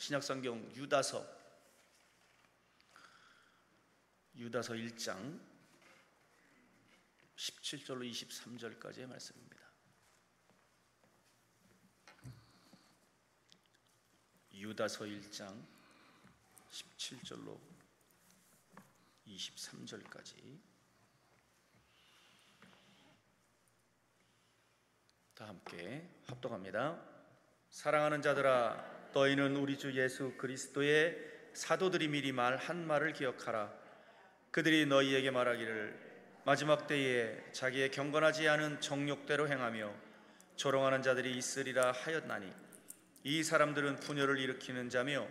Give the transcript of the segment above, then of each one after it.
신약성경 유다서 1장 17절로 23절까지의 말씀입니다. 유다서 1장 17절로 23절까지 다 함께 합독합니다. 사랑하는 자들아, 너희는 우리 주 예수 그리스도의 사도들이 미리 말한 말을 기억하라. 그들이 너희에게 말하기를 마지막 때에 자기의 경건하지 않은 정욕대로 행하며 조롱하는 자들이 있으리라 하였나니, 이 사람들은 분열을 일으키는 자며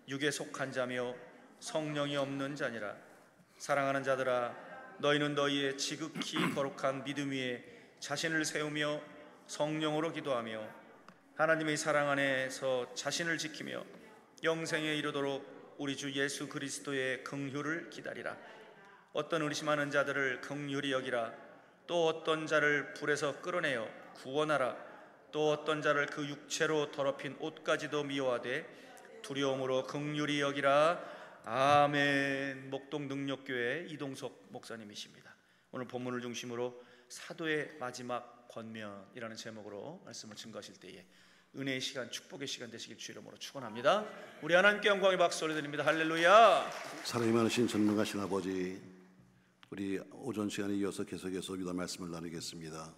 육에 속한 자며 성령이 없는 자니라. 사랑하는 자들아, 너희는 너희의 지극히 거룩한 믿음 위에 자신을 세우며 성령으로 기도하며 하나님의 사랑 안에서 자신을 지키며 영생에 이르도록 우리 주 예수 그리스도의 긍휼을 기다리라. 어떤 의심하는 자들을 긍휼히 여기라. 또 어떤 자를 불에서 끌어내어 구원하라. 또 어떤 자를 그 육체로 더럽힌 옷까지도 미워하되 두려움으로 긍휼히 여기라. 아멘. 목동 능력교회 이동석 목사님이십니다. 오늘 본문을 중심으로 사도의 마지막 권면이라는 제목으로 말씀을 증거하실 때에 은혜의 시간, 축복의 시간 되시길 주 이름으로 축원합니다. 우리 하나님께 영광의 박수 올려드립니다. 할렐루야. 사랑이 많으신 전능하신 아버지, 우리 오전 시간에 이어서 계속해서 유다 말씀을 나누겠습니다.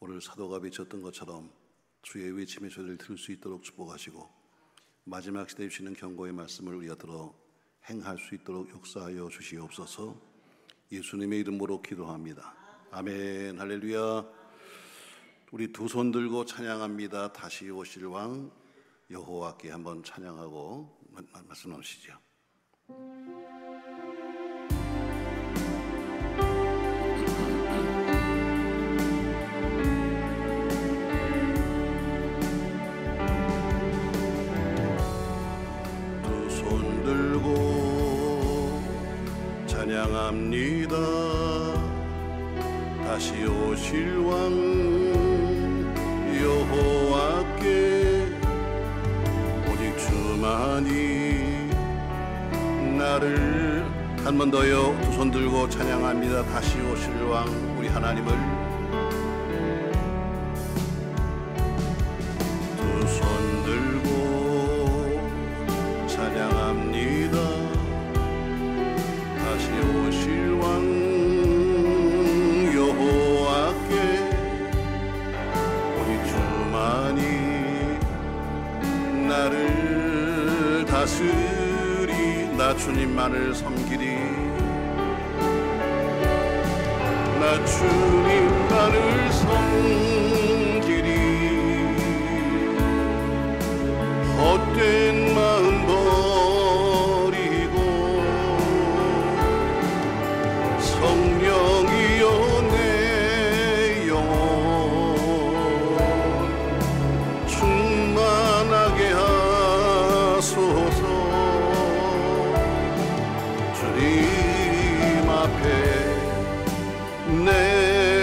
오늘 사도가 외쳤던 것처럼 주의 외침의 소리를 들을 수 있도록 축복하시고 마지막 시대에 주시는 경고의 말씀을 우리가 들어 행할 수 있도록 역사하여 주시옵소서. 예수님의 이름으로 기도합니다. 아멘. 할렐루야. 우리 두 손 들고 찬양합니다. 다시 오실 왕 여호와께 한번 찬양하고 말씀 나누시죠. 두 손 들고 찬양합니다. 다시 오실 왕 여호와께 오직 주만이 나를 한 번 더요. 두 손 들고 찬양합니다. 다시 오실 왕 우리 하나님을 두 손 들고 찬양합니다. 다시 오실 왕 나를 다스리. 나 주님만을 섬기리. 나 주님만을 섬기리. 헛된 마음 버리고 성령이여 내 영혼 충만하게 하소서. 주님 앞에 내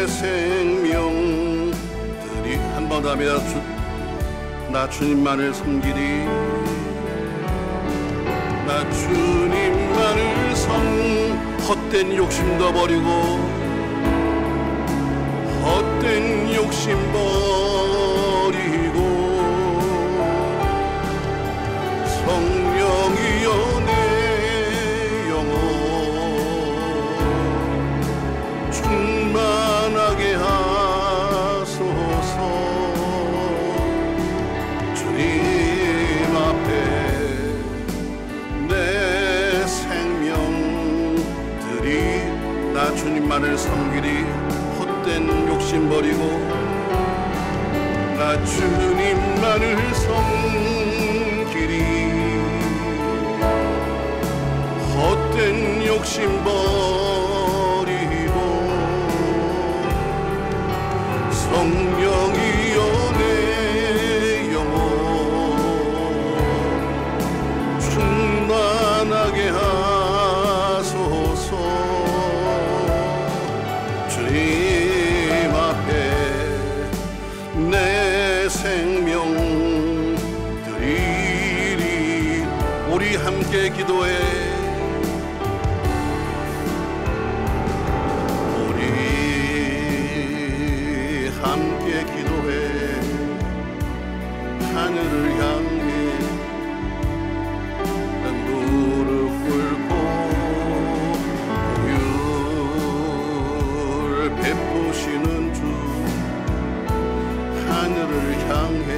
생명 드리. 한 번 더 합니다. 나 주님만을 섬기리. 나 주님만을 헛된 욕심도 버리고 헛된 욕심 버리고 성령이여 내 영혼 충만하게 하소서. 주님 앞에 내 생명 드리. 나 주님만을 섬기리. 헛된 욕심 버리고 나 주님만을 섬기리. 헛된 욕심 버리고 성령이여 내 영혼 충만하게 하소서. 주님 앞에 내 생명 드리리. 우리 함께 기도해. 우리 함께 기도해. 하늘을 향해 무릎 꿇고 보혈 베푸시는 주, 하늘을 향해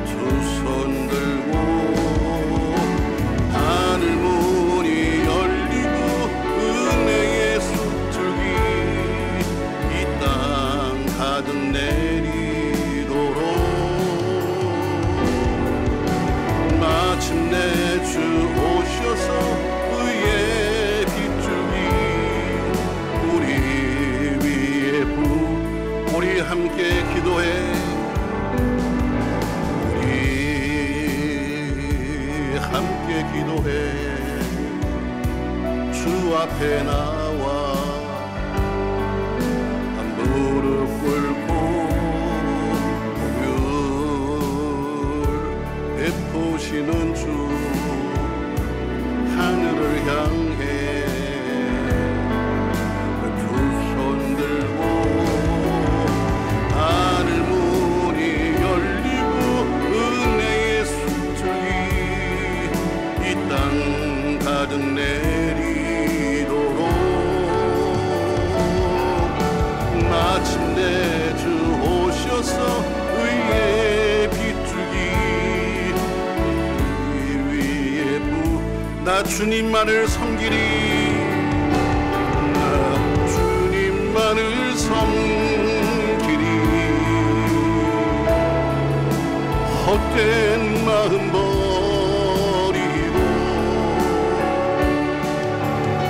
두 손 들고 하늘 문이 열리고 은혜의 숲들이 이 땅 가득 내리도록 마침내 주 오셔서 의의 빛줄이 우리 위에 우리 함께 기도해. 우리 함께 기도해. 주 앞에 나와 무릎 꿇고 보혈 베푸시는 주, 하늘을 향해 두 손 들고 하늘 문이 열리고 은혜의 숲들이 이 땅 가득 내리도록 마침내 주 오셔서 의의 빛줄기 위에 나 주님만을 섬기리. 나 주님만을 섬기리. 헛된 마음 버리고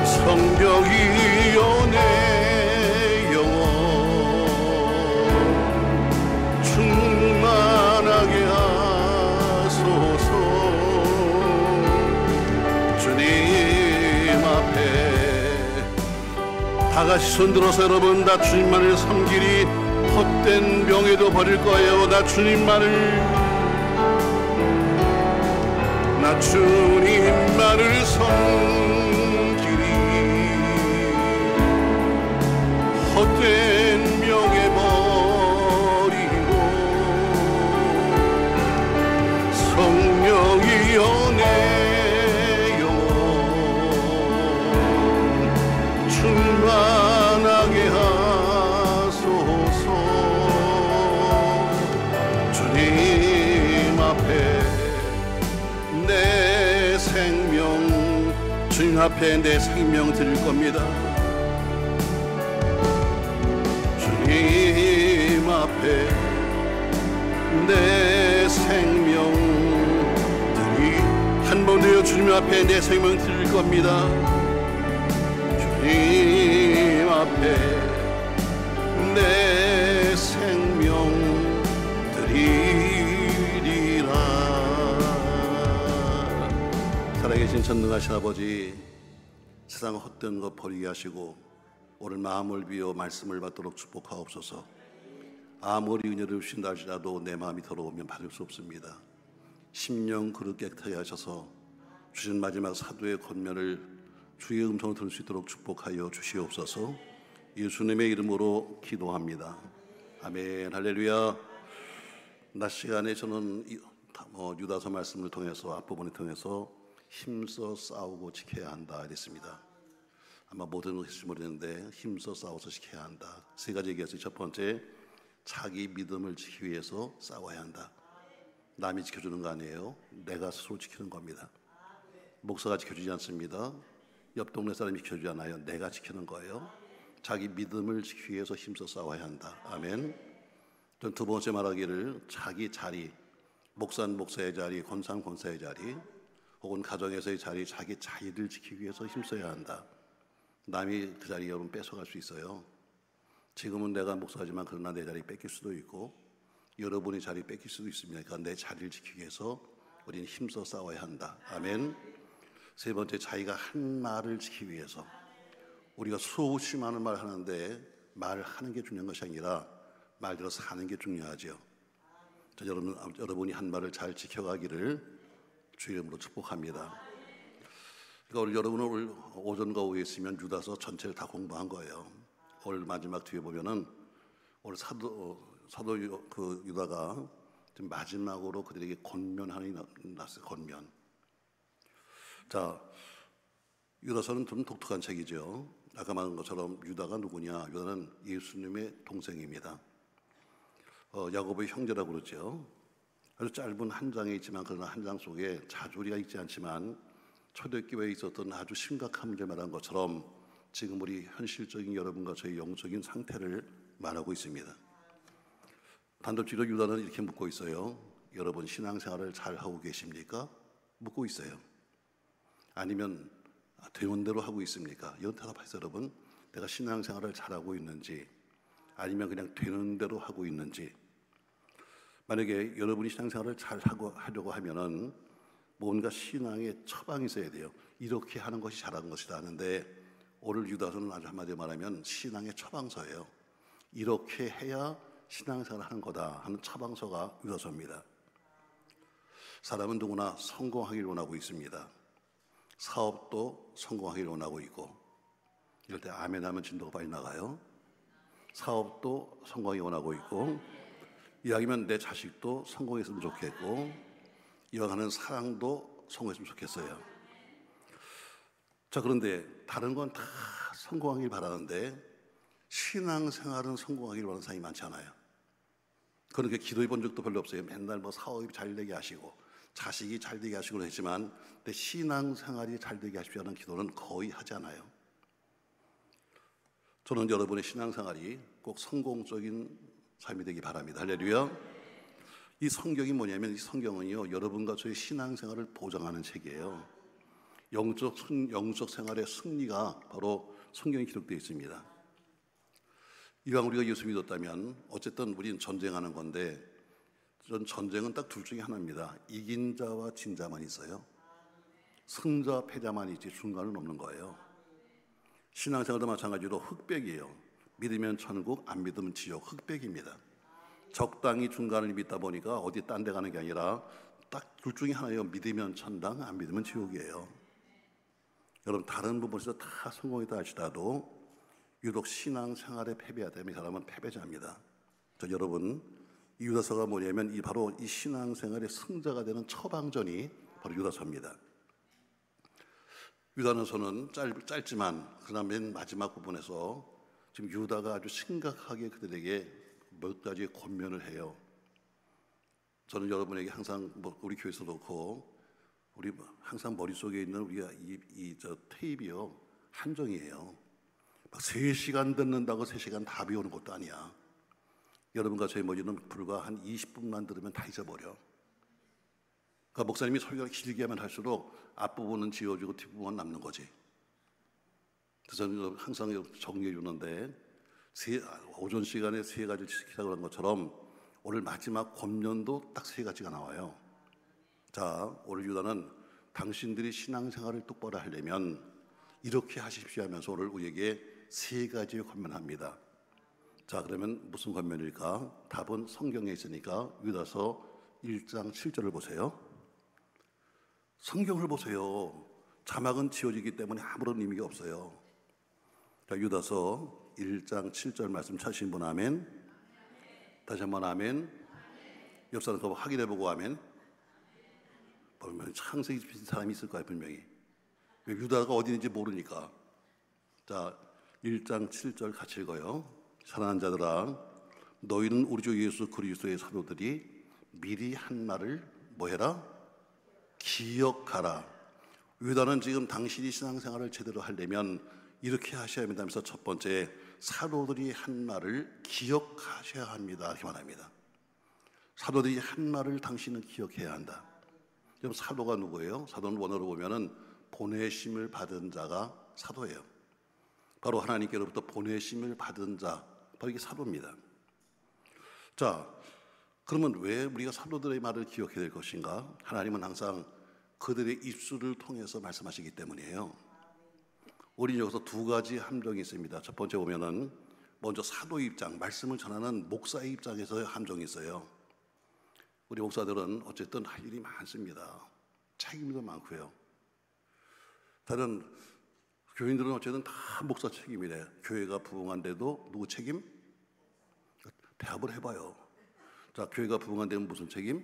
성령이여 내 영혼 충만하게 하소서. 주님 앞에 다 같이 손들어서 여러분, 나 주님만을 섬기리. 헛된 명예도 버릴 거예요. 나 주님만을 섬기리. 헛된 명예 버리고 성령이여 내 영혼 충만하게 하소서. 주님 앞에 내 생명, 주님 앞에 내 생명 드릴 겁니다. 주님 앞에 내 생명 드리, 한 번 더요. 주님 앞에 내 생명 드릴 겁니다. 주님 앞에 내 생명 드리리라. 살아계신 전능하신 아버지, 세상 헛된 것 버리게 하시고 오늘 마음을 비워 말씀을 받도록 축복하옵소서. 아무리 은혜를 주신다 할지라도 내 마음이 더러우면 받을 수 없습니다. 심령 그릇 깨끗하게 하셔서 주신 마지막 사도의 권면을 주의 음성을 들을 수 있도록 축복하여 주시옵소서. 예수님의 이름으로 기도합니다. 아멘. 할렐루야. 낮 시간에 저는 유다서 말씀을 통해서 앞부분을 통해서 힘써 싸우고 지켜야 한다 이랬습니다. 아마 모든 것일지 모르겠는데 힘써 싸워서 지켜야 한다. 세 가지 얘기했어요. 첫 번째, 자기 믿음을 지키기 위해서 싸워야 한다. 남이 지켜주는 거 아니에요. 내가 스스로 지키는 겁니다. 목사가 지켜주지 않습니다. 옆 동네 사람이 지켜주지 않아요. 내가 지키는 거예요. 자기 믿음을 지키기 위해서 힘써 싸워야 한다. 아멘. 전 두 번째 말하기를 자기 자리, 목사는 목사의 자리, 권사는 권사의 자리, 혹은 가정에서의 자리, 자기 자리를 지키기 위해서 힘써야 한다. 남이 그 자리 여러분 뺏어갈 수 있어요. 지금은 내가 목사지만 그러나 내 자리 뺏길 수도 있고 여러분의 자리 뺏길 수도 있습니다. 그러니까 내 자리를 지키기 위해서 우리는 힘써 싸워야 한다. 아멘. 세 번째, 자기가 한 말을 지키기 위해서. 우리가 수없이 많은 말을 하는데 말을 하는 게 중요한 것이 아니라 말대로 사는 게 중요하죠. 여러분이 한 말을 잘 지켜가기를 주의 이름으로 축복합니다. 그러니까 오늘 여러분은 오늘 오전과 오후에 있으면 유다서 전체를 다 공부한 거예요. 오늘 마지막 뒤에 보면은 오늘 사도 그 유다가 지금 마지막으로 그들에게 권면하는 났어요. 권면. 자, 유다서는 좀 독특한 책이죠. 아까 말한 것처럼 유다가 누구냐? 유다는 예수님의 동생입니다. 야고보의 형제라고 그러죠. 아주 짧은 한 장에 있지만 그러나 한 장 속에 자주리가 있지 않지만 초대교회에 있었던 아주 심각한 문제 말한 것처럼 지금 우리 현실적인 여러분과 저의 영적인 상태를 말하고 있습니다. 단도직으로 유다는 이렇게 묻고 있어요. 여러분 신앙생활을 잘하고 계십니까? 묻고 있어요. 아니면 되는 대로 하고 있습니까? 이런 대답하세요. 여러분, 내가 신앙생활을 잘하고 있는지 아니면 그냥 되는 대로 하고 있는지. 만약에 여러분이 신앙생활을 잘 하려고 하면은 뭔가 신앙의 처방이 있어야 돼요. 이렇게 하는 것이 잘하는 것이다 하는데 오늘 유다서는 아주 한마디로 말하면 신앙의 처방서예요. 이렇게 해야 신앙생활을 하는 거다 하는 처방서가 유다서입니다. 사람은 누구나 성공하기를 원하고 있습니다. 사업도 성공하기를 원하고 있고, 이럴 때 아멘 하면 진도가 빨리 나가요. 사업도 성공하기 원하고 있고, 이왕이면 내 자식도 성공했으면 좋겠고, 이왕하는 사랑도 성공했으면 좋겠어요. 자, 그런데 다른 건 다 성공하길 바라는데 신앙생활은 성공하길 원하는 사람이 많지 않아요. 그렇게 기도해 본 적도 별로 없어요. 맨날 뭐 사업이 잘 되게 하시고 자식이 잘 되게 하시고 했지만 내 신앙생활이 잘 되게 하십시오 하는 기도는 거의 하지 않아요. 저는 여러분의 신앙생활이 꼭 성공적인 삶이 되기 바랍니다. 할렐루야. 이 성경이 뭐냐면 이 성경은요 여러분과 저의 신앙생활을 보장하는 책이에요. 영적 생활의 승리가 바로 성경에 기록되어 있습니다. 이왕 우리가 예수 믿었다면 어쨌든 우리는 전쟁하는 건데 전쟁은 딱 둘 중에 하나입니다. 이긴 자와 진 자만 있어요. 승자 패자만 있지 중간은 없는 거예요. 신앙생활도 마찬가지로 흑백이에요. 믿으면 천국, 안 믿으면 지옥. 흑백입니다. 적당히 중간을 믿다 보니까 어디 딴 데 가는 게 아니라 딱 둘 중에 하나예요. 믿으면 천당, 안 믿으면 지옥이에요. 여러분 다른 부분에서 다 성공했다 할지라도 유독 신앙생활에 패배하다면 이 사람은 패배자입니다. 자, 여러분 이 유다서가 뭐냐면 바로 이 신앙생활의 승자가 되는 처방전이 바로 유다서입니다. 유다서는 짧지만 그러나 맨 마지막 부분에서 지금 유다가 아주 심각하게 그들에게 몇 가지 권면을 해요. 저는 여러분에게 항상 우리 교회에서 그렇고 우리 항상 머릿속에 있는 우리가 저 테이프요 한정이에요. 막 3시간 듣는다고 3시간 다 배우는 것도 아니야. 여러분과 저의 머리는 불과 한 20분만 들으면 다 잊어버려. 그러니까 목사님이 설교를 길게 하면 할수록 앞부분은 지워지고 뒷부분은 남는 거지. 그래서 저는 항상 정리해 주는데 오전 시간에 3가지를 지키라고 한 것처럼 오늘 마지막 권면도 딱 3가지가 나와요. 자, 오늘 유다는 당신들이 신앙생활을 똑바로 하려면 이렇게 하십시오 하면서 오늘 우리에게 3가지의 권면합니다. 자, 그러면 무슨 권면일까? 답은 성경에 있으니까 유다서 1장 7절을 보세요. 성경을 보세요. 자막은 지워지기 때문에 아무런 의미가 없어요. 자, 유다서 1장 7절 말씀 찾으신 분 아멘. 다시 한번 아멘. 옆 사람 그거 확인해보고 아멘. 보면 창세기 비슷한 사람이 있을 거예요 분명히. 유다가 어디 있는지 모르니까. 자, 1장 7절 같이 읽어요. 사랑하는 자들아, 너희는 우리 주 예수 그리스도의 사도들이 미리 한 말을 뭐해라? 기억하라. 유다는 지금 당신이 신앙생활을 제대로 하려면 이렇게 하셔야 합니다 하면서 첫 번째 사도들이 한 말을 기억하셔야 합니다 이렇게 말합니다. 사도들이 한 말을 당신은 기억해야 한다. 그럼 사도가 누구예요? 사도는 원어로 보면은 보내심을 받은 자가 사도예요. 바로 하나님께로부터 보내심을 받은 자, 바로 이게 사도입니다. 자, 그러면 왜 우리가 사도들의 말을 기억해야 될 것인가? 하나님은 항상 그들의 입술을 통해서 말씀하시기 때문이에요. 우리는 여기서 2가지 함정이 있습니다. 첫 번째 보면은 먼저 사도 입장, 말씀을 전하는 목사의 입장에서 함정이 있어요. 우리 목사들은 어쨌든 할 일이 많습니다. 책임도 많고요. 다른 교인들은 어쨌든 다 목사 책임이래. 교회가 부흥한데도 누구 책임? 대합을 해봐요. 자, 교회가 부흥한데는 무슨 책임?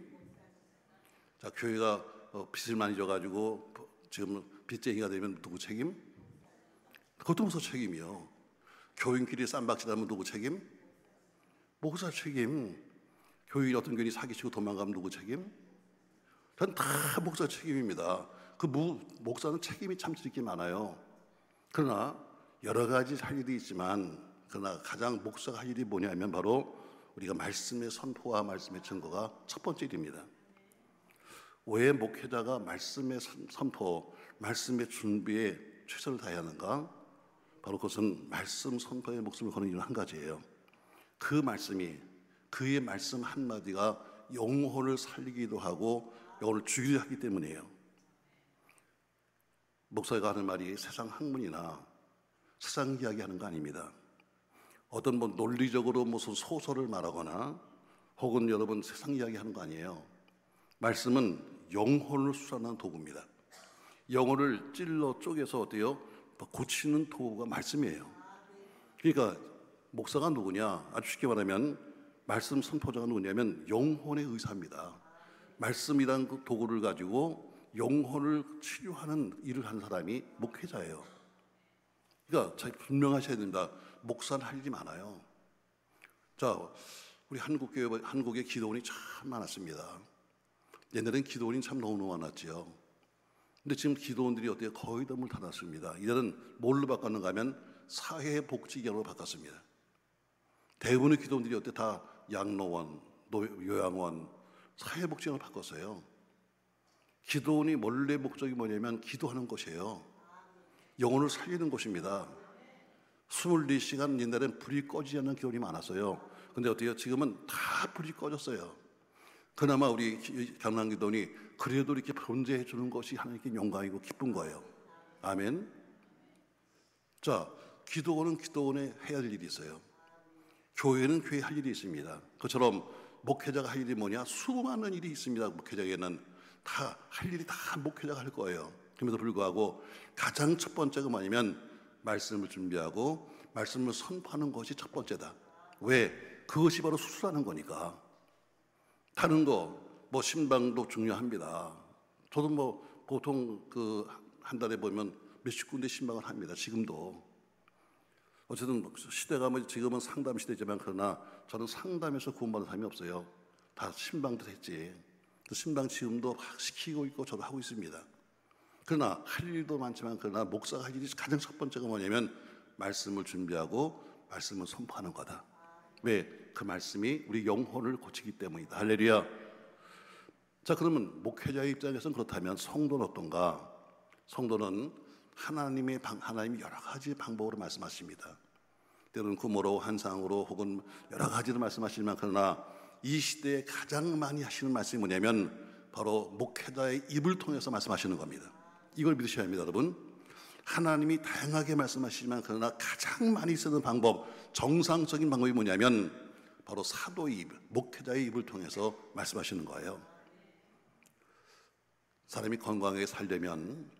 자, 교회가 빚을 많이 져가지고 지금 빚쟁이가 되면 누구 책임? 그것도 목사 책임이요. 교인끼리 쌈박질하면 누구 책임? 목사 책임. 교인 어떤 교인이 사기치고 도망가면 누구 책임? 전 다 목사 책임입니다. 그 목사는 책임이 참 지게 많아요. 그러나 여러 가지 할 일이 있지만 그러나 가장 목사가 할 일이 뭐냐면 바로 우리가 말씀의 선포와 말씀의 증거가 첫 번째 일입니다. 왜 목회자가 말씀의 선포, 말씀의 준비에 최선을 다해야 하는가? 바로 그것은 말씀 선포에 목숨을 거는 이유는 한 가지예요. 그 말씀이, 그의 말씀 한마디가 영혼을 살리기도 하고 영혼을 죽이기도 하기 때문이에요. 목사가 하는 말이 세상 학문이나 세상 이야기하는 거 아닙니다. 어떤 논리적으로 무슨 소설을 말하거나 혹은 여러분 세상 이야기하는 거 아니에요. 말씀은 영혼을 수산하는 도구입니다. 영혼을 찔러 쪼개서 어때요? 고치는 도구가 말씀이에요. 그러니까 목사가 누구냐? 아주 쉽게 말하면 말씀 선포자가 누구냐면 영혼의 의사입니다. 말씀이란 그 도구를 가지고 영혼을 치료하는 일을 하는 사람이 목회자예요. 그러니까 분명하셔야 됩니다. 목사는 할 일이 많아요. 자, 우리 한국의 기도원이 참 많았습니다. 옛날엔 기도원이 참 너무 많았지요. 근데 지금 기도원들이 어때요? 거의 다 물 닫았습니다. 이제는 뭘로 바꿨는가 하면 사회복지기관으로 바꿨습니다. 대부분의 기도원들이 어때? 다 양로원, 요양원, 사회복지관으로 바꿨어요. 기도원이 원래 목적이 뭐냐면 기도하는 것이에요. 영혼을 살리는 것입니다. 24시간 옛날엔 불이 꺼지지 않는 기도원이 많았어요. 근데 어때요? 지금은 다 불이 꺼졌어요. 그나마 우리 강남기도원이 그래도 이렇게 존재해 주는 것이 하나님께 영광이고 기쁜 거예요. 아멘. 자, 기도원은 기도원에 해야 할 일이 있어요. 교회는 교회에 할 일이 있습니다. 그처럼 목회자가 할 일이 뭐냐? 수많은 일이 있습니다. 목회자에게는 다 할 일이 다 목회자가 할 거예요. 그럼에도 불구하고 가장 첫 번째가 뭐냐면 말씀을 준비하고 말씀을 선포하는 것이 첫 번째다. 왜? 그것이 바로 수술하는 거니까. 다른 거, 신방도 중요합니다. 저도 보통 한 달에 보면 몇십 군데 신방을 합니다. 지금도. 어쨌든 시대가 지금은 상담 시대지만 그러나 저는 상담에서 구원받은 사람이 없어요. 다 신방도 했지. 신방 지금도 시키고 있고 저도 하고 있습니다. 그러나 할 일도 많지만 그러나 목사가 할 일이 가장 첫 번째가 뭐냐면 말씀을 준비하고 말씀을 선포하는 거다. 왜? 그 말씀이 우리 영혼을 고치기 때문이다. 할렐루야. 자, 그러면 목회자의 입장에서는 그렇다면 성도는 어떤가? 성도는 하나님이 여러 가지 방법으로 말씀하십니다. 때로는 구모로 환상으로 혹은 여러 가지로 말씀하시지만 그러나 이 시대에 가장 많이 하시는 말씀이 뭐냐면 바로 목회자의 입을 통해서 말씀하시는 겁니다. 이걸 믿으셔야 합니다, 여러분. 하나님이 다양하게 말씀하시지만 그러나 가장 많이 쓰는 방법, 정상적인 방법이 뭐냐면 바로 사도의 입, 목회자의 입을 통해서 말씀하시는 거예요. 사람이 건강하게 살려면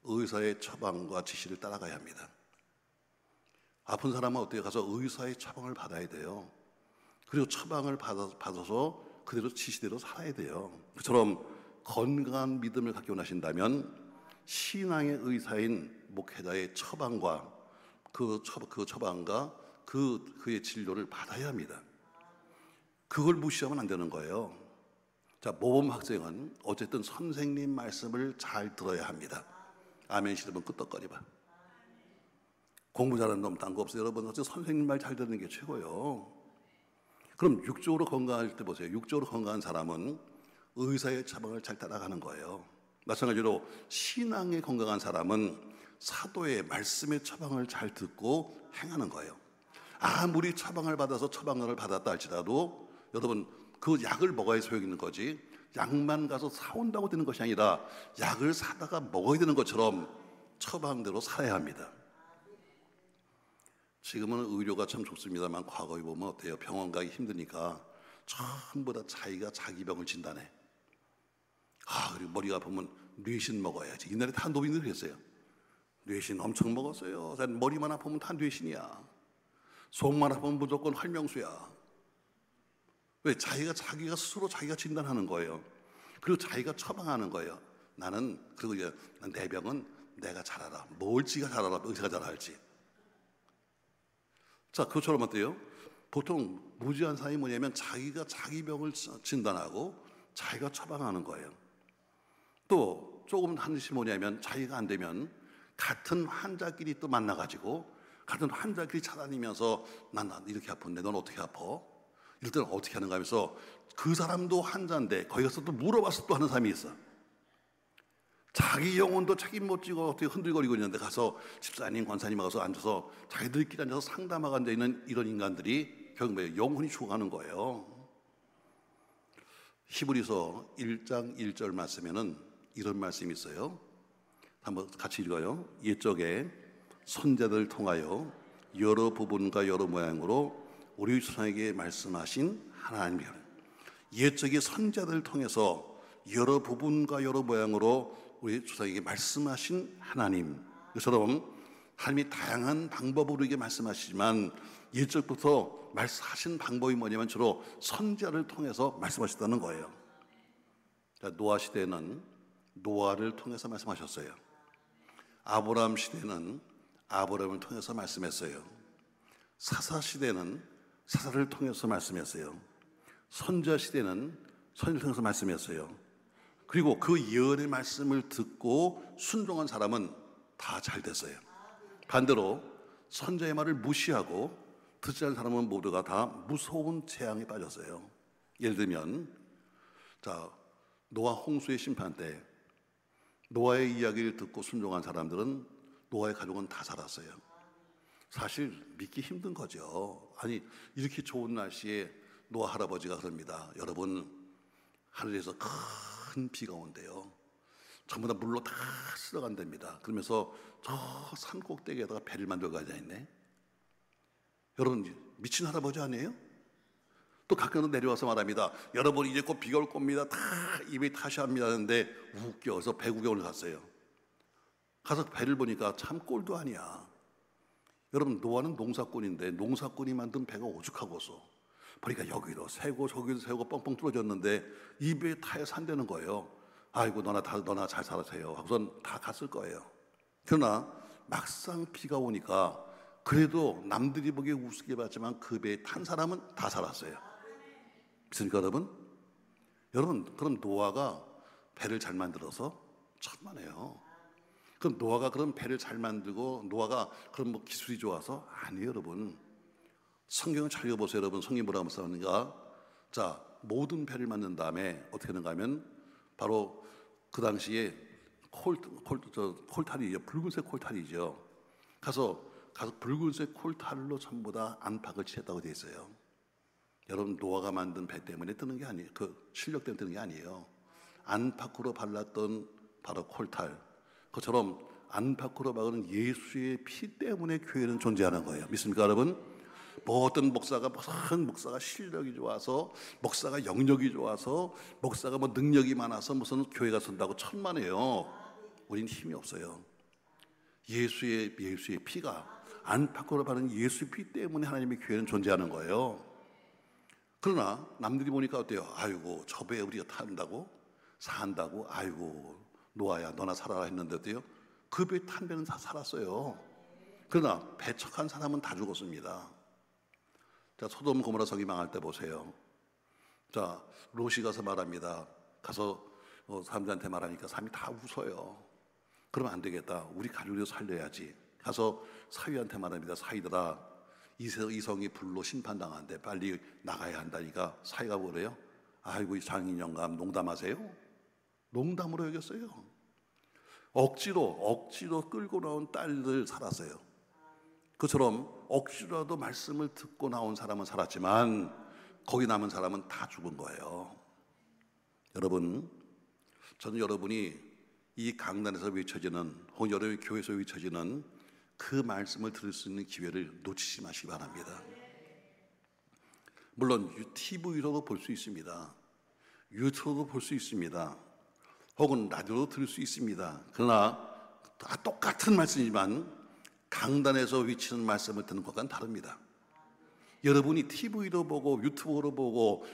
의사의 처방과 지시를 따라가야 합니다. 아픈 사람은 어떻게 가서 의사의 처방을 받아야 돼요. 그리고 처방을 받아서 그대로 지시대로 살아야 돼요. 그처럼 건강한 믿음을 갖기 원하신다면 신앙의 의사인 목회자의 처방과 그 처방과 그의 진료를 받아야 합니다. 그걸 무시하면 안 되는 거예요. 자, 모범 학생은 어쨌든 선생님 말씀을 잘 들어야 합니다. 아멘 싫으면 끄떡거리봐. 공부 잘하는 놈 딴 거 없어요. 여러분 어쨌든 선생님 말 잘 듣는 게 최고예요. 그럼 육적으로 건강할 때 보세요. 육적으로 건강한 사람은 의사의 처방을 잘 따라가는 거예요. 마찬가지로 신앙에 건강한 사람은 사도의 말씀의 처방을 잘 듣고 행하는 거예요. 아무리 처방을 받아서 처방을 받았다 할지라도 여러분 그 약을 먹어야 소용이 있는 거지 약만 가서 사온다고 되는 것이 아니라 약을 사다가 먹어야 되는 것처럼 처방대로 살아야 합니다. 지금은 의료가 참 좋습니다만 과거에 보면 어때요? 병원 가기 힘드니까 전부 다 자기가 자기 병을 진단해. 그리고 머리가 아프면 뇌신 먹어야지. 옛날에 다 노인들이 했어요. 뇌신 엄청 먹었어요. 머리만 아프면 다 뇌신이야. 속만 아프면 무조건 활명수야. 왜? 자기가 스스로 자기가 진단하는 거예요. 그리고 자기가 처방하는 거예요. 그리고 이제 내 병은 내가 잘 알아. 뭘 지가 잘 알아. 의사가 잘 알지. 자, 그것처럼 어때요? 보통 무지한 사람이 뭐냐면 자기가 자기 병을 진단하고 자기가 처방하는 거예요. 또 조금 한 짓이 뭐냐면 자기가 안 되면 같은 환자끼리 또 만나가지고 같은 환자끼리 찾아다니면서 난 이렇게 아픈데 넌 어떻게 아파? 이럴 때는 어떻게 하는가 하면서 그 사람도 환자인데 거기 가서 또 물어봐서 또 하는 사람이 있어. 자기 영혼도 책임 못 지고 어떻게 흔들거리고 있는데 가서 집사님, 권사님 가서 앉아서 자기들끼리 앉아서 상담하고 앉아있는 이런 인간들이 결국 영혼이 죽어가는 거예요. 히브리서 1장 1절 말씀에는 이런 말씀이 있어요. 한번 같이 읽어요. 옛적에 선자들을 통하여 여러 부분과 여러 모양으로 우리 조상에게 말씀하신 하나님이라. 옛적에 선자들을 통해서 여러 부분과 여러 모양으로 우리 조상에게 말씀하신 하나님. 이처럼 하나님이 다양한 방법으로 우리에게 말씀하시지만 옛적부터 말씀하신 방법이 뭐냐면 주로 선자를 통해서 말씀하셨다는 거예요. 노아 시대에는 노아를 통해서 말씀하셨어요. 아브라함 시대는 아브라함을 통해서 말씀했어요. 사사 시대는 사사를 통해서 말씀했어요. 선자 시대는 선자를 통해서 말씀했어요. 그리고 그 예언의 말씀을 듣고 순종한 사람은 다 잘 됐어요. 반대로 선자의 말을 무시하고 듣지 않은 사람은 모두가 다 무서운 재앙에 빠졌어요. 예를 들면 노아 홍수의 심판 때 노아의 이야기를 듣고 순종한 사람들은 노아의 가족은 다 살았어요. 사실 믿기 힘든 거죠. 아니 이렇게 좋은 날씨에 노아 할아버지가 그럽니다. 여러분, 하늘에서 큰 비가 온대요. 전부 다 물로 다 쓸어간답니다. 그러면서 저 산 꼭대기에다가 배를 만들고 앉아있네. 여러분, 미친 할아버지 아니에요? 또 가끔은 내려와서 말합니다. 여러분, 이제 곧 비가 올 겁니다. 다 입에 타시 합니다 하는데 웃겨서 배 구경을 갔어요. 가서 배를 보니까 참 꼴도 아니야. 여러분, 노아는 농사꾼인데 농사꾼이 만든 배가 오죽하고서 보니까 여기도 새고 저기도 새고 뻥뻥 뚫어졌는데 이 배에 타야 산다는 거예요. 아이고 너나 잘 살아세요 하고선 다 갔을 거예요. 그러나 막상 비가 오니까 그래도 남들이 보기에 우습게 봤지만 그 배에 탄 사람은 다 살았어요. 믿습니까 여러분? 여러분, 그럼 노아가 배를 잘 만들어서 천만에요. 그럼 노아가 그런 배를 잘 만들고 노아가 그런 뭐 기술이 좋아서 아니에요 여러분. 성경을 잘 읽어보세요 여러분. 성경이 뭐라고 써있는가? 자, 모든 배를 만든 다음에 어떻게 하는가 하면 바로 그 당시에 콜탈이죠. 붉은색 콜탈이죠. 가서 붉은색 콜탈로 전부 다 안팎을 칠했다고 되어 있어요. 여러분, 노아가 만든 배 때문에 뜨는 게 아니에요. 그 실력 때문에 뜨는 게 아니에요. 안팎으로 발랐던 바로 콜탈, 그처럼 안팎으로 박은 예수의 피 때문에 교회는 존재하는 거예요. 믿습니까 여러분? 뭐 어떤 목사가 무슨 목사가 실력이 좋아서, 목사가 영역이 좋아서, 목사가 뭐 능력이 많아서 무슨 교회가 선다고 천만에요. 우린 힘이 없어요. 예수의 피가, 안팎으로 바른 예수의 피 때문에 하나님의 교회는 존재하는 거예요. 그러나 남들이 보니까 어때요? 아이고 저 배에 우리가 탄다고 산다고, 아이고 노아야 너나 살아라 했는데 어때요? 그 배에 탄 배는 다 살았어요. 그러나 배척한 사람은 다 죽었습니다. 자, 소돔 고모라 성이 망할 때 보세요. 자, 롯이 가서 말합니다. 가서 사람들한테 말하니까 사람이 다 웃어요. 그러면 안 되겠다. 우리 가족을 살려야지. 가서 사위한테 말합니다. 사위들아, 이 성이 불로 심판당하는데 빨리 나가야 한다니까. 사위가 뭐래요? 아이고 이 장인 영감 농담하세요? 농담으로 여겼어요. 억지로 끌고 나온 딸들 살았어요. 그처럼 억지로라도 말씀을 듣고 나온 사람은 살았지만 거기 남은 사람은 다 죽은 거예요. 여러분, 저는 여러분이 이 강단에서 외쳐지는, 혹은 여러분의 교회에서 외쳐지는 그 말씀을 들을 수 있는 기회를 놓치지 마시기 바랍니다. 물론 TV로도 볼 수 있습니다. 유튜브도 볼 수 있습니다. 혹은 라디오도 들을 수 있습니다. 그러나 다 똑같은 말씀이지만 강단에서 위치는 말씀을 듣는 것과는 다릅니다. 여러분이 TV도 보고 유튜브로 보고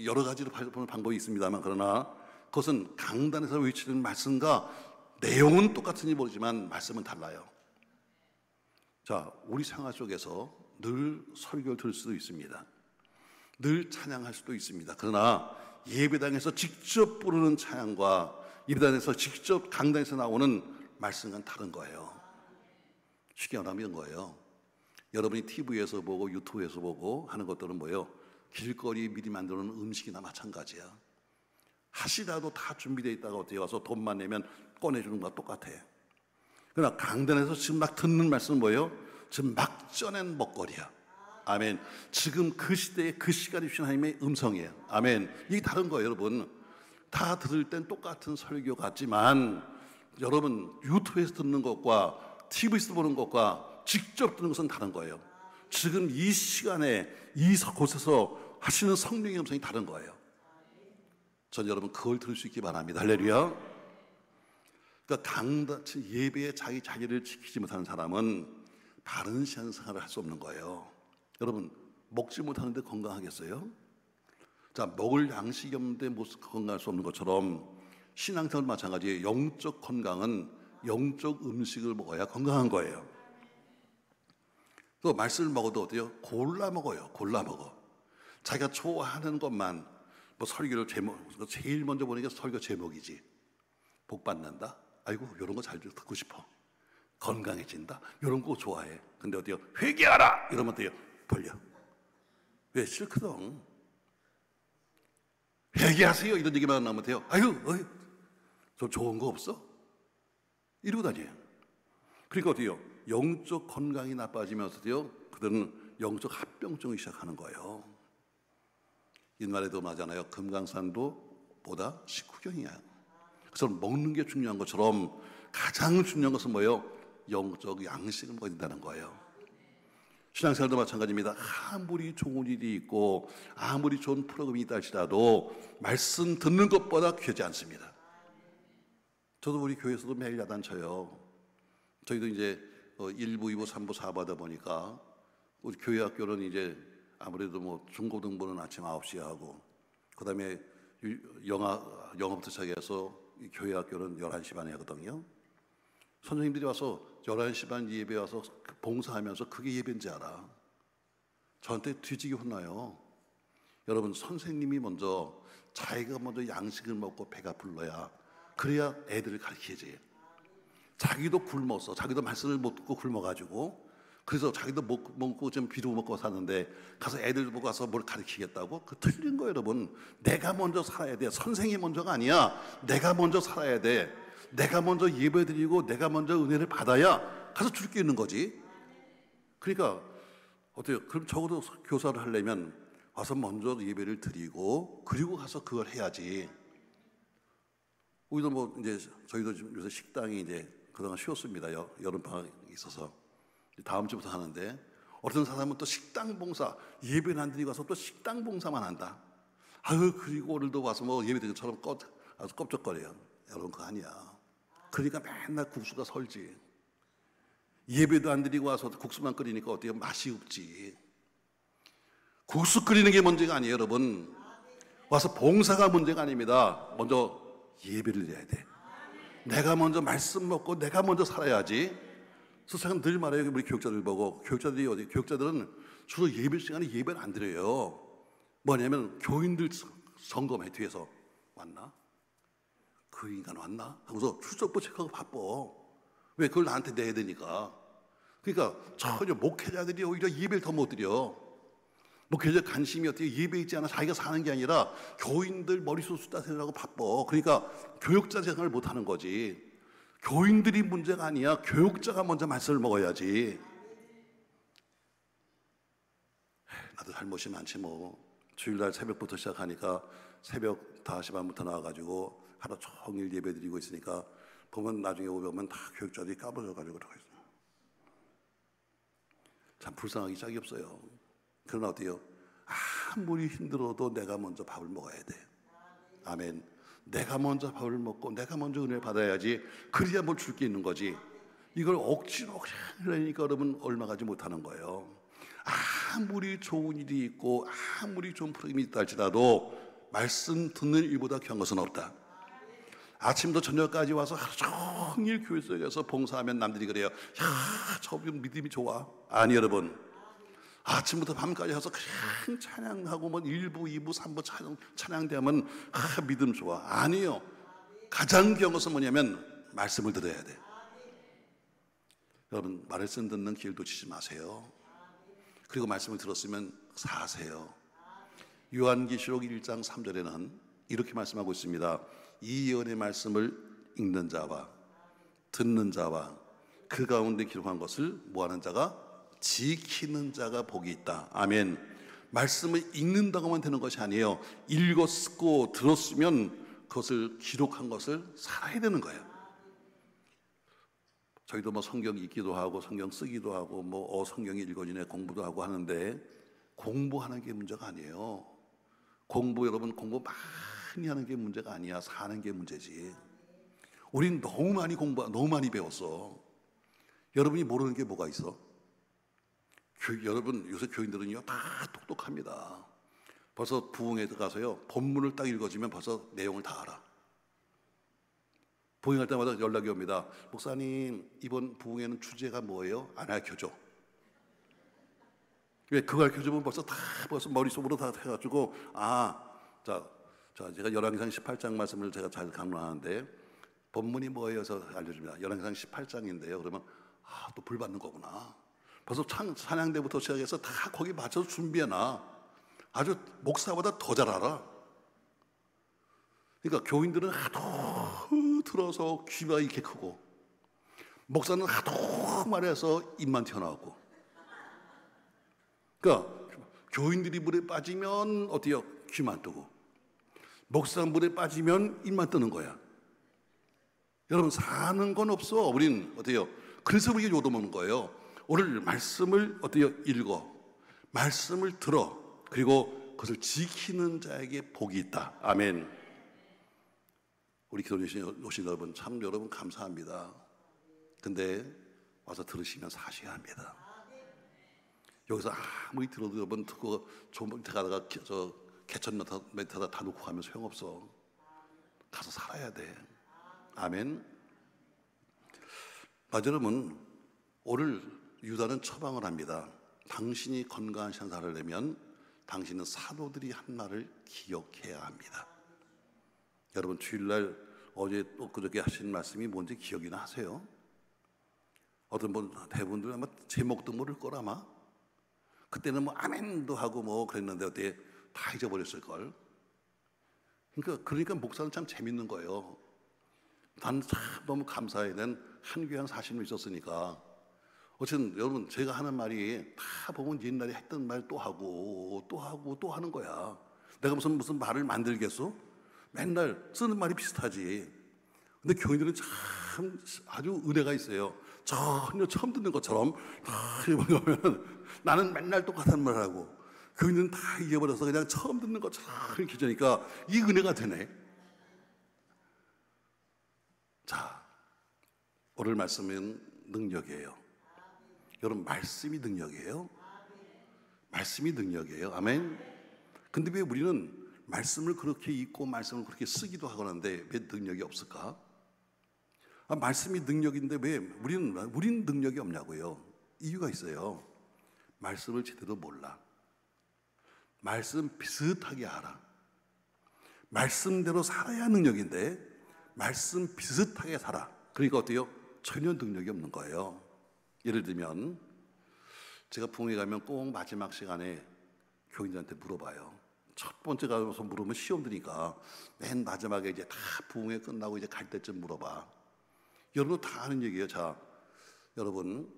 여러 가지로 보는 방법이 있습니다만, 그러나 그것은 강단에서 외치는 말씀과 내용은 똑같은지 모르지만 말씀은 달라요. 자, 우리 생활 속에서 늘 설교를 들을 수도 있습니다. 늘 찬양할 수도 있습니다. 그러나 예배당에서 직접 부르는 찬양과 예배당에서 직접 강단에서 나오는 말씀과는 다른 거예요. 쉽게 말하면 이런 거예요. 여러분이 TV에서 보고 유튜브에서 보고 하는 것들은 뭐예요? 길거리 미리 만드는 음식이나 마찬가지야. 하시라도 다 준비되어 있다가 어떻게 와서 돈만 내면 꺼내주는 것과 똑같아. 그러나 강단에서 지금 막 듣는 말씀은 뭐예요? 지금 막 쪄낸 먹거리야. 아멘. 지금 그 시대에 그 시간에 주신 하나님의 음성이에요. 아멘. 이게 다른 거예요, 여러분. 다 들을 땐 똑같은 설교 같지만 여러분 유튜브에서 듣는 것과 TV에서 보는 것과 직접 듣는 것은 다른 거예요. 지금 이 시간에 이 곳에서 하시는 성령의 음성이 다른 거예요. 전 여러분 그걸 들을 수 있기 바랍니다. 할렐루야. 그러니까 강단 예배에 자기를 지키지 못하는 사람은 바른 신앙생활을 할 수 없는 거예요. 여러분 먹지 못하는데 건강하겠어요? 자, 먹을 양식이 없는데 건강할 수 없는 것처럼 신앙생활도 마찬가지예요. 영적 건강은 영적 음식을 먹어야 건강한 거예요. 또 말씀을 먹어도 어때요? 골라 먹어요. 골라 먹어. 자기가 좋아하는 것만, 뭐 설교를 제일 먼저 보는 게 설교 제목이지. 복 받는다. 아이고 이런 거 잘 듣고 싶어. 건강해진다. 이런 거 좋아해. 근데 어때요? 회개하라. 이러면 어때요? 벌려. 왜? 싫거든. 회개하세요. 이런 얘기만 나오면 돼요. 아유, 좀 좋은 거 없어? 이러고 다녀요. 그러니까 어때요? 영적 건강이 나빠지면서도요, 그들은 영적 합병증을 시작하는 거예요. 옛말에도 맞잖아요. 금강산도 보다 식후경이야. 그래서 먹는 게 중요한 것처럼 가장 중요한 것은 뭐예요? 영적 양식을 먹어야 된다는 거예요. 신앙생활도 마찬가지입니다. 아무리 좋은 일이 있고 아무리 좋은 프로그램이 있다 할지라도 말씀 듣는 것보다 귀하지 않습니다. 저도 우리 교회에서도 매일 야단 쳐요. 저희도 이제 1부, 2부, 3부, 4부 하다 보니까 우리 교회 학교는 이제 아무래도 뭐 중고등부는 아침 9시에 하고 그 다음에 영어부터 시작해서 교회 학교는 11시 반에 하거든요. 선생님들이 와서 11시 반 예배 와서 봉사하면서 그게 예배인지 알아. 저한테 뒤지게 혼나요. 여러분 선생님이 먼저 자기가 먼저 양식을 먹고 배가 불러야 그래야 애들을 가르치지. 자기도 굶었어. 자기도 말씀을 못 듣고 굶어가지고 그래서 자기도 먹고 좀 비도 먹고 사는데 가서 애들 보고 가서 뭘 가르치겠다고? 그 틀린 거예요, 여러분. 내가 먼저 살아야 돼. 선생이 먼저가 아니야. 내가 먼저 살아야 돼. 내가 먼저 예배드리고 내가 먼저 은혜를 받아야 가서 줄 게 있는 거지. 그러니까 어때요? 그럼 적어도 교사를 하려면 와서 먼저 예배를 드리고 그리고 가서 그걸 해야지. 우리도 뭐 이제 저희도 지금 요새 식당이 이제 그동안 쉬었습니다. 여름 방학이 있어서 다음 주부터 하는데 어떤 사람은 또 식당 봉사 예배는 안 드리고 와서 또 식당 봉사만 한다. 아유 그리고 오늘도 와서 뭐 예배 드린 것처럼 아주 껍적거려요. 여러분 그거 아니야. 그러니까 맨날 국수가 설지. 예배도 안 드리고 와서 국수만 끓이니까 어때요? 맛이 없지. 국수 끓이는 게 문제가 아니에요, 여러분. 와서 봉사가 문제가 아닙니다. 먼저 예배를 드려야 돼. 내가 먼저 말씀 먹고 내가 먼저 살아야지. 세상은 늘 말해요. 우리 교육자들 보고 교육자들은 주로 예배 시간에 예배를 안 드려요. 뭐냐면 교인들 점검해. 뒤에서 왔나? 그 인간 왔나? 하고서 출석부 체크하고 바빠. 왜? 그걸 나한테 내야 되니까. 그러니까 전혀 목회자들이 오히려 예배를 더 못 드려. 목회자 관심이 어떻게 예배 있지 않아 자기가 사는 게 아니라 교인들 머릿속 수다 세려고 바빠. 그러니까 교육자 생각을 못 하는 거지. 교인들이 문제가 아니야. 교육자가 먼저 말씀을 먹어야지. 나도 잘못이 많지 뭐. 주일날 새벽부터 시작하니까 새벽 5시 반부터 나와가지고 하루 종일 예배 드리고 있으니까 보면 나중에 오면 다 교육자들이 까부러져가지고 그러고 있어요. 참 불쌍하기 짝이 없어요. 그러나 어때요? 아무리 힘들어도 내가 먼저 밥을 먹어야 돼. 아멘. 내가 먼저 밥을 먹고 내가 먼저 은혜를 받아야지, 그래야 뭘 줄 게 있는 거지. 이걸 억지로 하려니까 여러분 얼마 가지 못하는 거예요. 아무리 좋은 일이 있고 아무리 좋은 프로그램이 있다 할지라도 말씀 듣는 일보다 귀한 것은 없다. 아침부터 저녁까지 와서 하루 종일 교회 속에서 봉사하면 남들이 그래요. 야, 저분 믿음이 좋아. 아니 여러분, 아침부터 밤까지 와서 그냥 찬양하고 뭐 1부, 2부, 3부 찬양대하면 믿음 좋아. 아니요. 가장 귀한 것은 뭐냐면 말씀을 들어야 돼. 여러분, 말씀 듣는 길 놓치지 마세요. 그리고 말씀을 들었으면 사세요. 요한계시록 1장 3절에는 이렇게 말씀하고 있습니다. 이 예언의 말씀을 읽는 자와 듣는 자와 그 가운데 기록한 것을 뭐하는 자가? 지키는 자가 복이 있다. 아멘. 말씀을 읽는다고만 되는 것이 아니에요. 읽었고 들었으면 그것을 기록한 것을 살아야 되는 거예요. 저희도 뭐 성경 읽기도 하고 성경 쓰기도 하고 뭐 성경이 읽어지네 공부도 하고 하는데, 공부하는 게 문제가 아니에요. 여러분 공부 많이 하는 게 문제가 아니야. 사는 게 문제지. 우린 너무 많이 너무 많이 배웠어. 여러분이 모르는 게 뭐가 있어? 여러분 요새 교인들은요 다 똑똑합니다. 벌써 부흥회 가서요 본문을 딱 읽어주면 벌써 내용을 다 알아. 부흥할 때마다 연락이 옵니다. 목사님, 이번 부흥회는 주제가 뭐예요? 안 알려줘. 왜? 그거 알려주면 벌써 머릿속으로 다 해가지고 제가 열왕기상 18장 말씀을 제가 잘 강론하는데 본문이 뭐예요? 해서 알려줍니다. 열왕기상 18장인데요. 그러면 또 불 받는 거구나. 벌써 찬양대부터 시작해서 다 거기 맞춰서 준비해놔. 아주 목사보다 더 잘 알아. 그러니까 교인들은 하도 들어서 귀가 이렇게 크고, 목사는 하도 말해서 입만 튀어나오고. 그러니까 교인들이 물에 빠지면 어때요? 귀만 뜨고, 목사 물에 빠지면 입만 뜨는 거야. 여러분, 사는 건 없어. 우린 어때요? 그래서 우리가 요도먹는 거예요. 오늘 말씀을 어때요? 읽어, 말씀을 들어, 그리고 그것을 지키는 자에게 복이 있다. 아멘. 우리 기도에 오신 여러분, 참 여러분 감사합니다. 근데 와서 들으시면 사셔야 합니다. 여기서 아무리 들어도 여러분 그거 좀 가다가 저 개천 멘트다 다 놓고 가면 소용없어. 가서 살아야 돼. 아멘. 여러분, 오늘 유다는 처방을 합니다. 당신이 건강한 신앙생활을 하려면 당신은 사도들이 한 말을 기억해야 합니다. 여러분, 주일날 어제 또 그저께 하신 말씀이 뭔지 기억이나 하세요? 어떤 분 대부분들 아마 제목도 모를 거라 아마. 그때는 뭐 아멘도 하고 뭐 그랬는데 어때 다 잊어버렸을 걸. 그러니까 목사는 참 재밌는 거예요. 난 참 너무 감사해. 난 한교양 40년 있었으니까. 어쨌든 여러분, 제가 하는 말이 다 보면 옛날에 했던 말 또 하고 또 하고 또 하는 거야. 내가 무슨 말을 만들겠어? 맨날 쓰는 말이 비슷하지. 근데 교인들은 참 아주 은혜가 있어요. 전혀 처음 듣는 것처럼 보면 나는 맨날 똑같은 말을 하고, 교인들은 다 잊어버려서 그냥 처음 듣는 것처럼 이렇게 되니까 이 은혜가 되네. 자, 오늘 말씀은 능력이에요. 여러분, 말씀이 능력이에요. 말씀이 능력이에요. 아멘. 근데 왜 우리는 말씀을 그렇게 읽고 말씀을 그렇게 쓰기도 하고 하는데 왜 능력이 없을까? 말씀이 능력인데 왜 우린 능력이 없냐고요? 이유가 있어요. 말씀을 제대로 몰라. 말씀 비슷하게 알아. 말씀대로 살아야 능력인데 말씀 비슷하게 살아. 그러니까 어때요? 전혀 능력이 없는 거예요. 예를 들면 제가 부흥회 가면 꼭 마지막 시간에 교인들한테 물어봐요. 첫 번째 가서 물으면 시험 드니까 맨 마지막에 이제 다 부흥회 끝나고 이제 갈 때쯤 물어봐. 여러분 다 아는 얘기예요. 자, 여러분,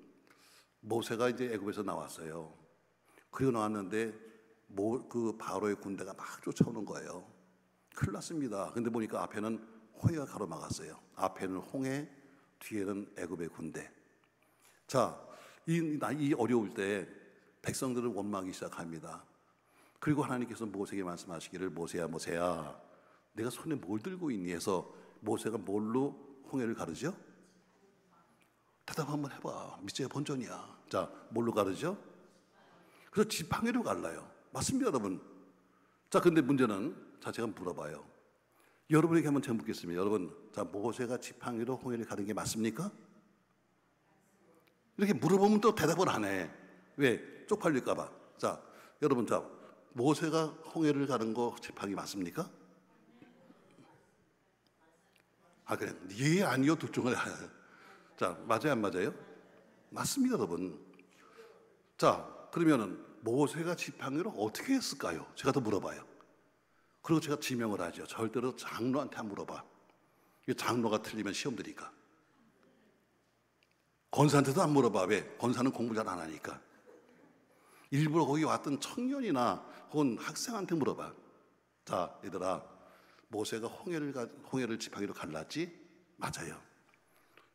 모세가 이제 애굽에서 나왔어요. 그리고 나왔는데 그 바로의 군대가 막 쫓아오는 거예요. 큰일 났습니다. 근데 보니까 앞에는 홍해가 가로막았어요. 앞에는 홍해, 뒤에는 애굽의 군대. 자, 이 어려울 때 백성들은 원망하기 시작합니다. 그리고 하나님께서 모세에게 말씀하시기를, 모세야, 내가 손에 뭘 들고 있니 해서 모세가 뭘로 홍해를 가르죠? 대답 한번 해봐. 미제의 본전이야. 자, 뭘로 가르죠? 그래서 지팡이로 갈라요. 맞습니다, 여러분. 자, 근데 문제는, 자, 제가 물어봐요. 여러분에게 한번 제가 묻겠습니다. 여러분, 자, 모세가 지팡이로 홍해를 가른 게 맞습니까? 이렇게 물어보면 또 대답을 안 해. 왜? 쪽팔릴까봐. 자, 여러분, 자, 모세가 홍해를 가른 거 지팡이 맞습니까? 아, 그래. 예, 아니요, 둘 중에 하나요. 자, 맞아요, 안 맞아요? 맞습니다, 여러분. 자, 그러면은 모세가 지팡이로 어떻게 했을까요? 제가 더 물어봐요. 그리고 제가 지명을 하죠. 절대로 장로한테 안 물어봐. 장로가 틀리면 시험 드니까. 권사한테도 안 물어봐. 왜? 권사는 공부 잘 안 하니까. 일부러 거기 왔던 청년이나 혹은 학생한테 물어봐. 자, 얘들아, 모세가 홍해를 지팡이로 갈랐지? 맞아요.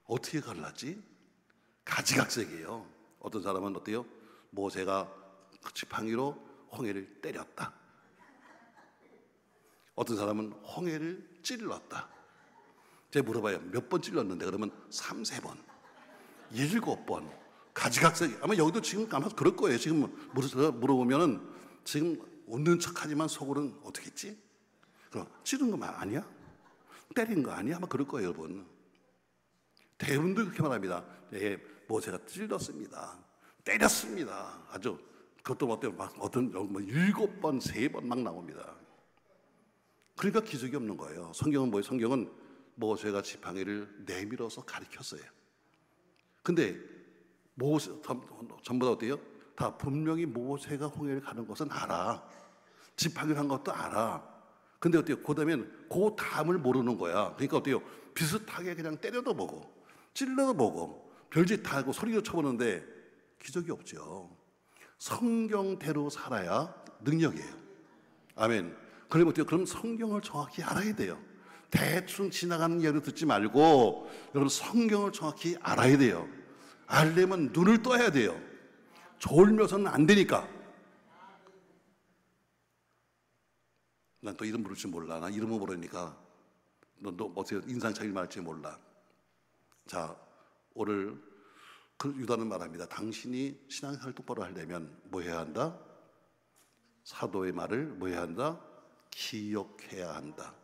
어떻게 갈랐지? 가지각색이에요. 어떤 사람은 어때요? 모세가 지팡이로 홍해를 때렸다. 어떤 사람은 홍해를 찔렀다. 제가 물어봐요. 몇 번 찔렀는데? 그러면 3-4번, 7번. 가지각색. 아마 여기도 지금 아마 그럴 거예요. 지금 물어보면은 지금 웃는 척하지만 속으로는 어떻게 했지? 그럼 찌른 거 아니야? 때린 거 아니야? 아마 그럴 거예요, 여러분. 대부분들 그렇게 말합니다. 예, 모세가 찔렀습니다. 때렸습니다. 아주 그것도 어때요? 막 어떤 7번, 3번 막 나옵니다. 그러니까 기적이 없는 거예요. 성경은 뭐예요? 성경은 모세가 지팡이를 내밀어서 가리켰어요. 근데 모세 전부 다 어때요? 다 분명히 모세가 홍해를 가는 것은 알아. 지팡이를 한 것도 알아. 근데 어때요? 그 다음을 모르는 거야. 그러니까 어때요? 비슷하게 그냥 때려도 보고 찔러도 보고 별짓 다 하고 소리도 쳐보는데 기적이 없죠. 성경대로 살아야 능력이에요. 아멘. 그러면 어때요? 그럼 성경을 정확히 알아야 돼요. 대충 지나가는 이야기를 듣지 말고 여러분 성경을 정확히 알아야 돼요. 알려면 눈을 떠야 돼요. 졸며서는 안 되니까. 난 또 이름 부를 줄 몰라. 난 이름을 모르니까 너 어떻게 인상 차이를 말할지 몰라. 자, 오늘 그 유다는 말합니다. 당신이 신앙생활 똑바로 하려면 뭐 해야 한다? 사도의 말을 뭐 해야 한다? 기억해야 한다.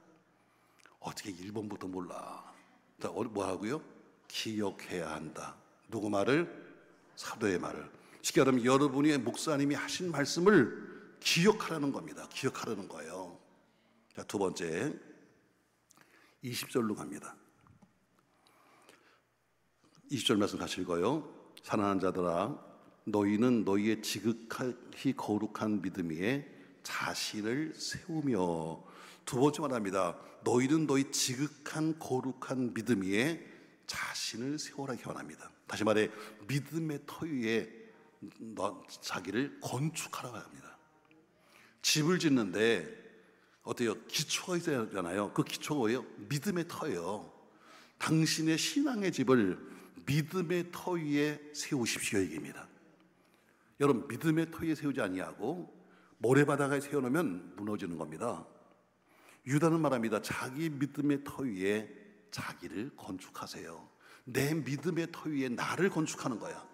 어떻게 1번부터 몰라. 자, 뭐 하고요? 기억해야 한다. 누구 말을? 사도의 말을. 쉽게 말하면 여러분이 목사님이 하신 말씀을 기억하라는 겁니다. 기억하라는 거예요. 자, 두 번째 20절로 갑니다. 20절 말씀 같이 읽어요. 사랑하는 자들아, 너희는 너희의 지극히 거룩한 믿음 위에 자신을 세우며. 두 번째 말합니다. 너희는 너희 지극한 거룩한 믿음 위에 자신을 세우라 기원합니다. 다시 말해 믿음의 터 위에 자기를 건축하라고 합니다. 집을 짓는데 어때요? 기초가 있어야 하잖아요. 그 기초가 뭐예요? 믿음의 터예요. 당신의 신앙의 집을 믿음의 터 위에 세우십시오 얘기입니다. 여러분, 믿음의 터 위에 세우지 아니하고 모래바닥에 세워놓으면 무너지는 겁니다. 유다는 말합니다. 자기 믿음의 터 위에 자기를 건축하세요. 내 믿음의 터 위에 나를 건축하는 거야.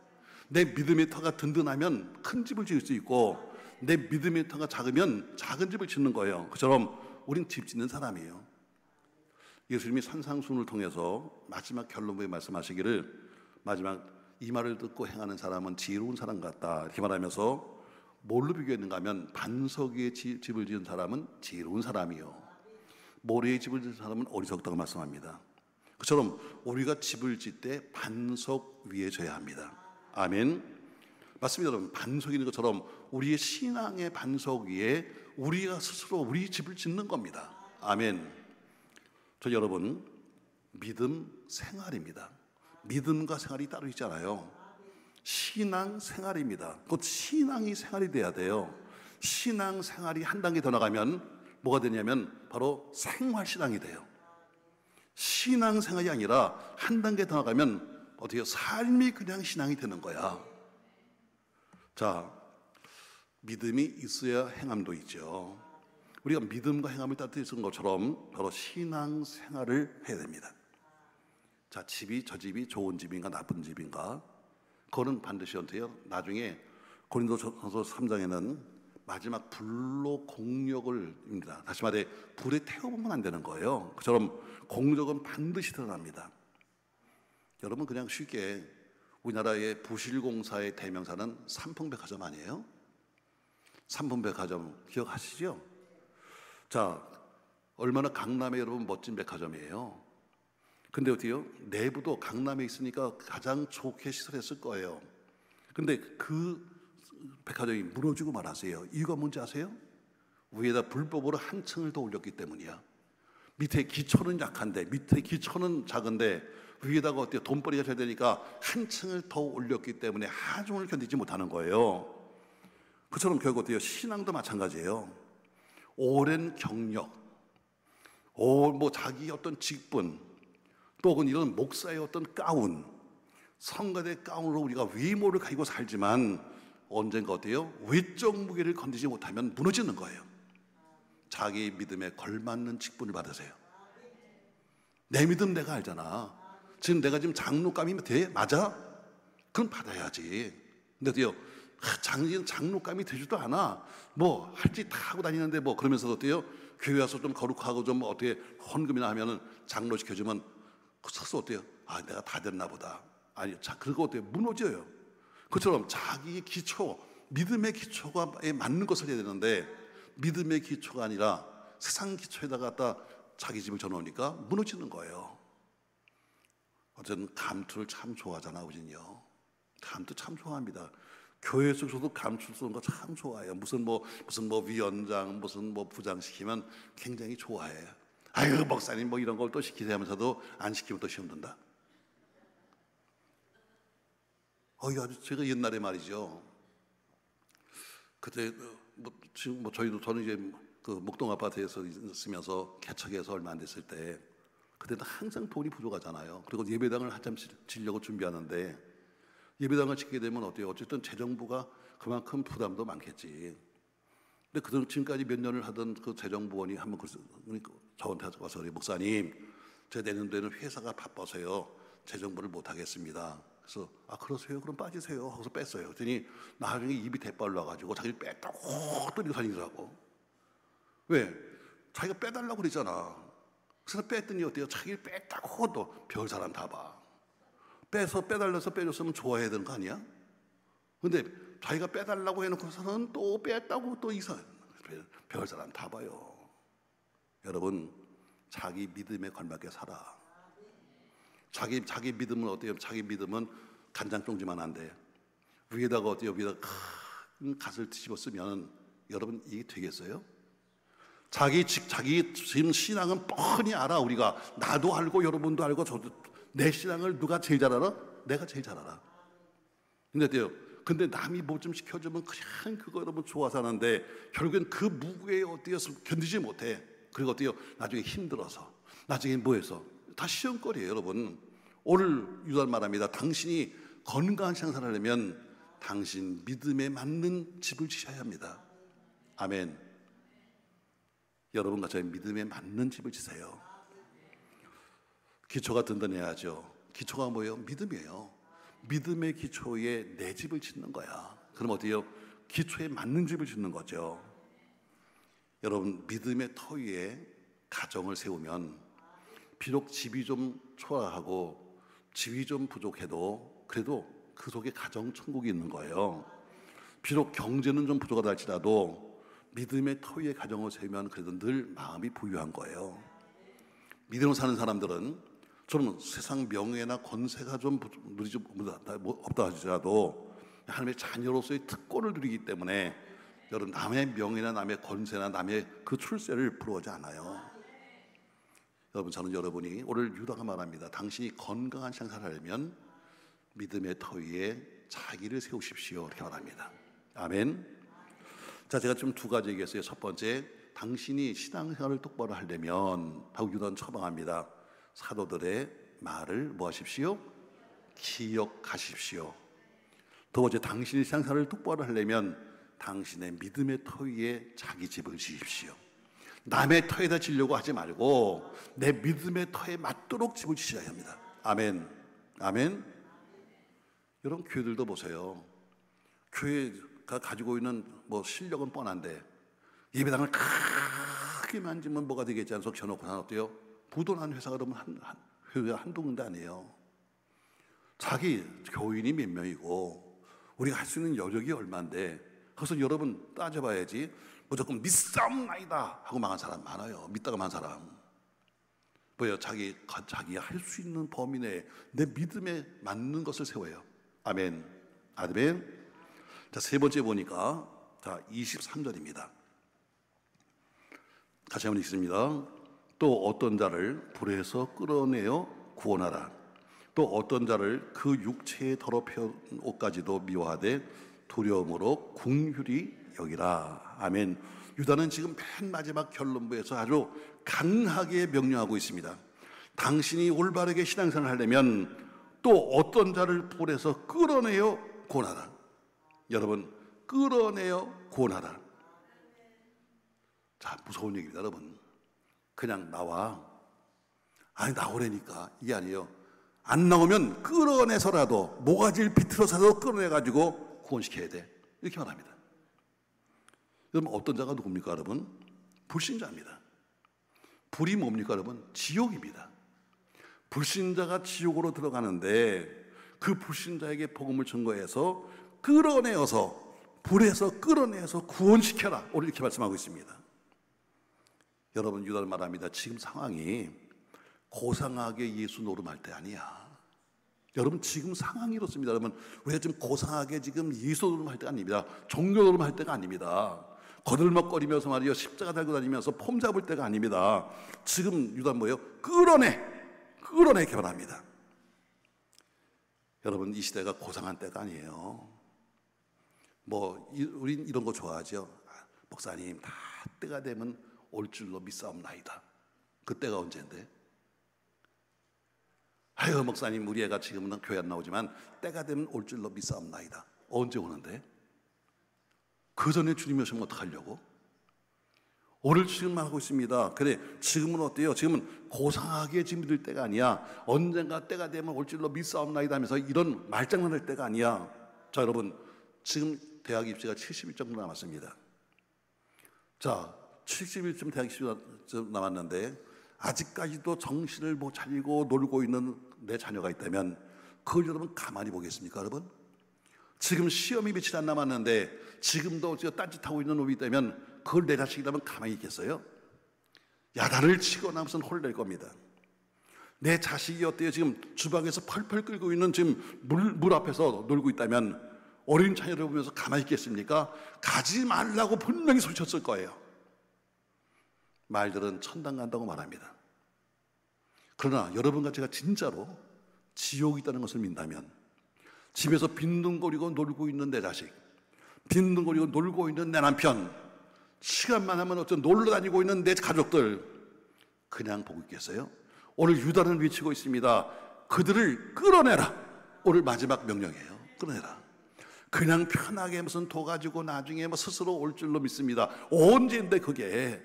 내 믿음의 터가 든든하면 큰 집을 지을 수 있고 내 믿음의 터가 작으면 작은 집을 짓는 거예요. 그처럼 우린 집 짓는 사람이에요. 예수님이 산상순을 통해서 마지막 결론부에 말씀하시기를 마지막 이 말을 듣고 행하는 사람은 지혜로운 사람 같다 이렇게 말하면서 뭘로 비교했는가 하면 반석 위에 집을 지은 사람은 지혜로운 사람이요 모래에 집을 지은 사람은 어리석다고 말씀합니다. 그처럼 우리가 집을 짓 때 반석 위에 져야 합니다. 아멘. 맞습니다, 여러분. 반석이 있는 것처럼 우리의 신앙의 반석 위에 우리가 스스로 우리 집을 짓는 겁니다. 아멘. 저 여러분, 믿음 생활입니다. 믿음과 생활이 따로 있잖아요. 신앙 생활입니다. 곧 신앙이 생활이 돼야 돼요. 신앙 생활이 한 단계 더 나가면 뭐가 되냐면 바로 생활신앙이 돼요. 신앙 생활이 아니라 한 단계 더 나가면 어떻게 삶이 그냥 신앙이 되는 거야. 자, 믿음이 있어야 행함도 있죠. 우리가 믿음과 행함을 따뜻히 쓴 것처럼 바로 신앙 생활을 해야 됩니다. 자, 저 집이 좋은 집인가 나쁜 집인가, 그거는 반드시 어때요? 나중에 고린도전서 3장에는 마지막 불로 공력을입니다. 다시 말해 불에 태워보면 안 되는 거예요. 그처럼 공력은 반드시 드러납니다. 여러분, 그냥 쉽게 우리나라의 부실공사의 대명사는 삼풍백화점 아니에요? 삼풍백화점 기억하시죠? 자, 얼마나 강남에 여러분 멋진 백화점이에요. 근데 어때요? 내부도 강남에 있으니까 가장 좋게 시설했을 거예요. 근데 그 백화점이 무너지고 말았어요. 이유가 뭔지 아세요? 위에다 불법으로 한 층을 더 올렸기 때문이야. 밑에 기초는 약한데, 밑에 기초는 작은데 위에다가 어때요? 돈벌이가 잘 되니까 한 층을 더 올렸기 때문에 하중을 견디지 못하는 거예요. 그처럼 결국 어때요? 신앙도 마찬가지예요. 오랜 경력, 자기 어떤 직분, 또 혹은 이런 목사의 어떤 가운, 성가대 가운으로 우리가 외모를 가지고 살지만 언젠가 어때요? 외적 무게를 건드리지 못하면 무너지는 거예요. 자기 믿음에 걸맞는 직분을 받으세요. 내 믿음 내가 알잖아. 지금 내가 장로감이 돼? 맞아? 그럼 받아야지. 근데 어때요? 장로감이 되지도 않아. 할 짓 다 하고 다니는데 그러면서 어때요? 교회 와서 좀 거룩하고 좀 어떻게 헌금이나 하면은 장로 시켜주면 서서 어때요? 아, 내가 다 됐나 보다. 아니, 그거 어때요? 무너져요. 그처럼 자기의 기초, 믿음의 기초가 맞는 것을 해야 되는데 믿음의 기초가 아니라 세상 기초에다가 갖다 자기 집을 져놓으니까 무너지는 거예요. 어쨌든 감투를 참 좋아하잖아, 우진요. 감투 참 좋아합니다. 교회 속에서도 감투 쓰는 거 참 좋아해요. 무슨 위원장, 부장 시키면 굉장히 좋아해요. 아유, 목사님 이런 걸 또 시키세요 하면서도 안 시키면 또 시험 든다. 아주 제가 옛날에 말이죠. 그때 저는 이제 그 목동 아파트에서 있으면서 개척해서 얼마 안 됐을 때, 그때는 항상 돈이 부족하잖아요. 그리고 예배당을 한참 지려고 준비하는데 예배당을 짓게 되면 어때요? 어쨌든 재정부가 그만큼 부담도 많겠지. 근데 지금까지 몇 년을 하던 그 재정부원이 한번 저한테 와서 목사님, 제 내년도에는 회사가 바빠서요 재정부를 못 하겠습니다. 그래서 그러세요? 그럼 빠지세요 하고서 뺐어요. 그랬더니 나중에 입이 대빨 나가지고 자기를 뺐다고 또 이렇게 다니더라고. 왜? 자기가 빼달라고 그랬잖아. 그래서 뺐더니 어때요? 자기를 뺐다고 또 별 사람 다 봐. 빼달라서 빼줬으면 좋아해야 되는 거 아니야? 근데 자기가 빼달라고 해놓고서는 또 뺐다고 또 별 사람 다 봐요. 여러분, 자기 믿음에 걸맞게 살아. 자기 믿음은 어때요? 자기 믿음은 간장종지만 안 돼. 위에다가 어때요? 위에다가 큰 갓을 뒤집어 쓰면 여러분 이게 되겠어요? 자기 지금 신앙은 뻔히 알아. 우리가 나도 알고 여러분도 알고 저도. 내 신앙을 누가 제일 잘 알아? 내가 제일 잘 알아. 근데 남이 뭐 좀 시켜주면 그냥 그거 여러분 좋아서 하는데 결국엔 그 무게에 어때요? 견디지 못해. 그리고 어때요? 나중에 힘들어서, 나중에 뭐해서 다 시험거리예요. 여러분, 오늘 유단 말합니다. 당신이 건강한 신앙생활을 하려면 당신 믿음에 맞는 집을 지셔야 합니다. 아멘. 여러분과 저의 믿음에 맞는 집을 지세요. 기초가 든든해야죠. 기초가 뭐예요? 믿음이에요. 믿음의 기초에 내 집을 짓는 거야. 그럼 어때요? 기초에 맞는 집을 짓는 거죠. 여러분, 믿음의 터 위에 가정을 세우면 비록 집이 좀 초라하고 집이 좀 부족해도 그래도 그 속에 가정 천국이 있는 거예요. 비록 경제는 좀 부족하다 할지라도 믿음의 터 위에 가정을 세우면 그래도 늘 마음이 부유한 거예요. 믿음으로 사는 사람들은 저는 세상 명예나 권세가 좀 없다 하더라도 하나님의 자녀로서의 특권을 누리기 때문에 여러분, 남의 명예나 남의 권세나 남의 그 출세를 부러워하지 않아요. 여러분, 저는 여러분이 오늘 유다가 말합니다. 당신이 건강한 신앙생활을 하려면 믿음의 터 위에 자기를 세우십시오, 이렇게 말합니다. 아멘. 자, 제가 좀 두 가지 얘기했어요. 첫 번째, 당신이 신앙생활을 똑바로 하려면 하고 유다는 처방합니다. 사도들의 말을 뭐 하십시오? 기억하십시오. 두 번째, 당신이 신앙생활을 똑바로 하려면 당신의 믿음의 터 위에 자기 집을 지십시오. 남의 터에다 지려고 하지 말고 내 믿음의 터에 맞도록 집을 지셔야 합니다. 아멘. 아멘. 여러분, 교회들도 보세요. 교회가 가지고 있는 실력은 뻔한데 예배당을 크게 만지면 뭐가 되겠지 않아서 켜놓고 난 어때요? 부도난 회사가 그러면 회사 한두 군데 아니에요. 자기 교인이 몇 명이고 우리가 할 수 있는 여력이 얼마인데, 그래서 여러분 따져봐야지. 무조건 믿사옵나이다 하고 망한 사람 많아요. 믿다가 망한 사람. 뭐예요? 자기가 할 수 있는 범위 내에 내 믿음에 맞는 것을 세워요. 아멘. 아멘. 자, 세 번째 보니까 23절입니다. 같이 한번 읽습니다. 또 어떤 자를 불에서 끌어내어 구원하라. 또 어떤 자를 그 육체에 더럽혀 옷까지도 미워하되 두려움으로 긍휼히 여기라. 아멘. 유다는 지금 맨 마지막 결론부에서 아주 강하게 명령하고 있습니다. 당신이 올바르게 신앙생활을 하려면 또 어떤 자를 불에서 끌어내어 구원하라. 여러분, 끌어내어 구원하라. 자, 무서운 얘기입니다, 여러분. 그냥 나와. 아니, 나오라니까. 이게 아니에요. 안 나오면 끌어내서라도 모가지를 비틀어서라도 끌어내가지고 구원시켜야 돼. 이렇게 말합니다. 여러분, 어떤 자가 누굽니까, 여러분? 불신자입니다. 불이 뭡니까, 여러분? 지옥입니다. 불신자가 지옥으로 들어가는데 그 불신자에게 복음을 전거해서 끌어내어서 불에서 끌어내어서 구원시켜라. 오늘 이렇게 말씀하고 있습니다. 여러분, 유다는 말합니다. 지금 상황이 고상하게 예수 노름할 때 아니야. 여러분, 지금 상황이 이렇습니다. 여러분, 우리가 지금 고상하게 지금 예수 노름할 때가 아닙니다. 종교 노름할 때가 아닙니다. 거들먹거리면서 말이요, 십자가 달고 다니면서 폼 잡을 때가 아닙니다. 지금 유다는 뭐예요? 끌어내 이렇게 말합니다. 여러분, 이 시대가 고상한 때가 아니에요. 우린 이런 거 좋아하죠. 목사님, 다 때가 되면 올 줄로 믿사옵나이다. 그때가 언제인데? 아유, 목사님, 우리 애가 지금은 교회 안 나오지만 때가 되면 올 줄로 믿사옵나이다. 언제 오는데? 그 전에 주님이 오시면 어떡하려고? 오늘 지금 하고 있습니다. 그래, 지금은 어때요? 지금은 고상하게 지금 믿을 때가 아니야. 언젠가 때가 되면 올 줄로 믿사옵나이다 하면서 이런 말장난할 때가 아니야. 자, 여러분, 지금 대학 입시가 70일 정도 남았습니다. 자, 70일쯤 대학 입시가 남았는데 아직까지도 정신을 못 차리고 놀고 있는 내 자녀가 있다면 그걸 여러분 가만히 보겠습니까, 여러분? 지금 시험이 며칠 안 남았는데 지금도 딴짓하고 있는 놈이 있다면 그걸 내 자식이라면 가만히 있겠어요? 야단을 치거나 무슨 혼을 낼 겁니다. 내 자식이 어때요? 지금 주방에서 펄펄 끓고 있는 지금 물 앞에서 놀고 있다면 어린 자녀를 보면서 가만히 있겠습니까? 가지 말라고 분명히 소리쳤을 거예요. 말들은 천당 간다고 말합니다. 그러나 여러분과 제가 진짜로 지옥이 있다는 것을 믿다면 집에서 빈둥거리고 놀고 있는 내 자식, 빈둥거리고 놀고 있는 내 남편, 시간만 하면 어떤 놀러 다니고 있는 내 가족들 그냥 보고 있겠어요? 오늘 유다는 외치고 있습니다. 그들을 끌어내라. 오늘 마지막 명령이에요. 끌어내라. 그냥 편하게 무슨 도 가지고 나중에 스스로 올 줄로 믿습니다. 언제인데 그게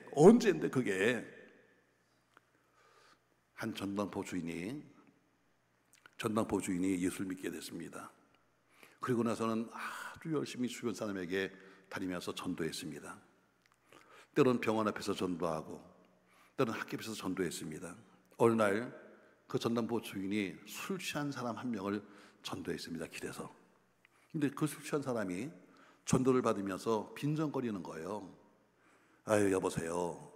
한 전당포 주인이 예수를 믿게 됐습니다. 그리고 나서는 아주 열심히 주변 사람에게 다니면서 전도했습니다. 때로는 병원 앞에서 전도하고 때로는 학교 앞에서 전도했습니다. 어느 날 그 전당포 주인이 술 취한 사람 한 명을 전도했습니다. 길에서. 근데 그 술 취한 사람이 전도를 받으면서 빈정거리는 거예요. 아유, 여보세요.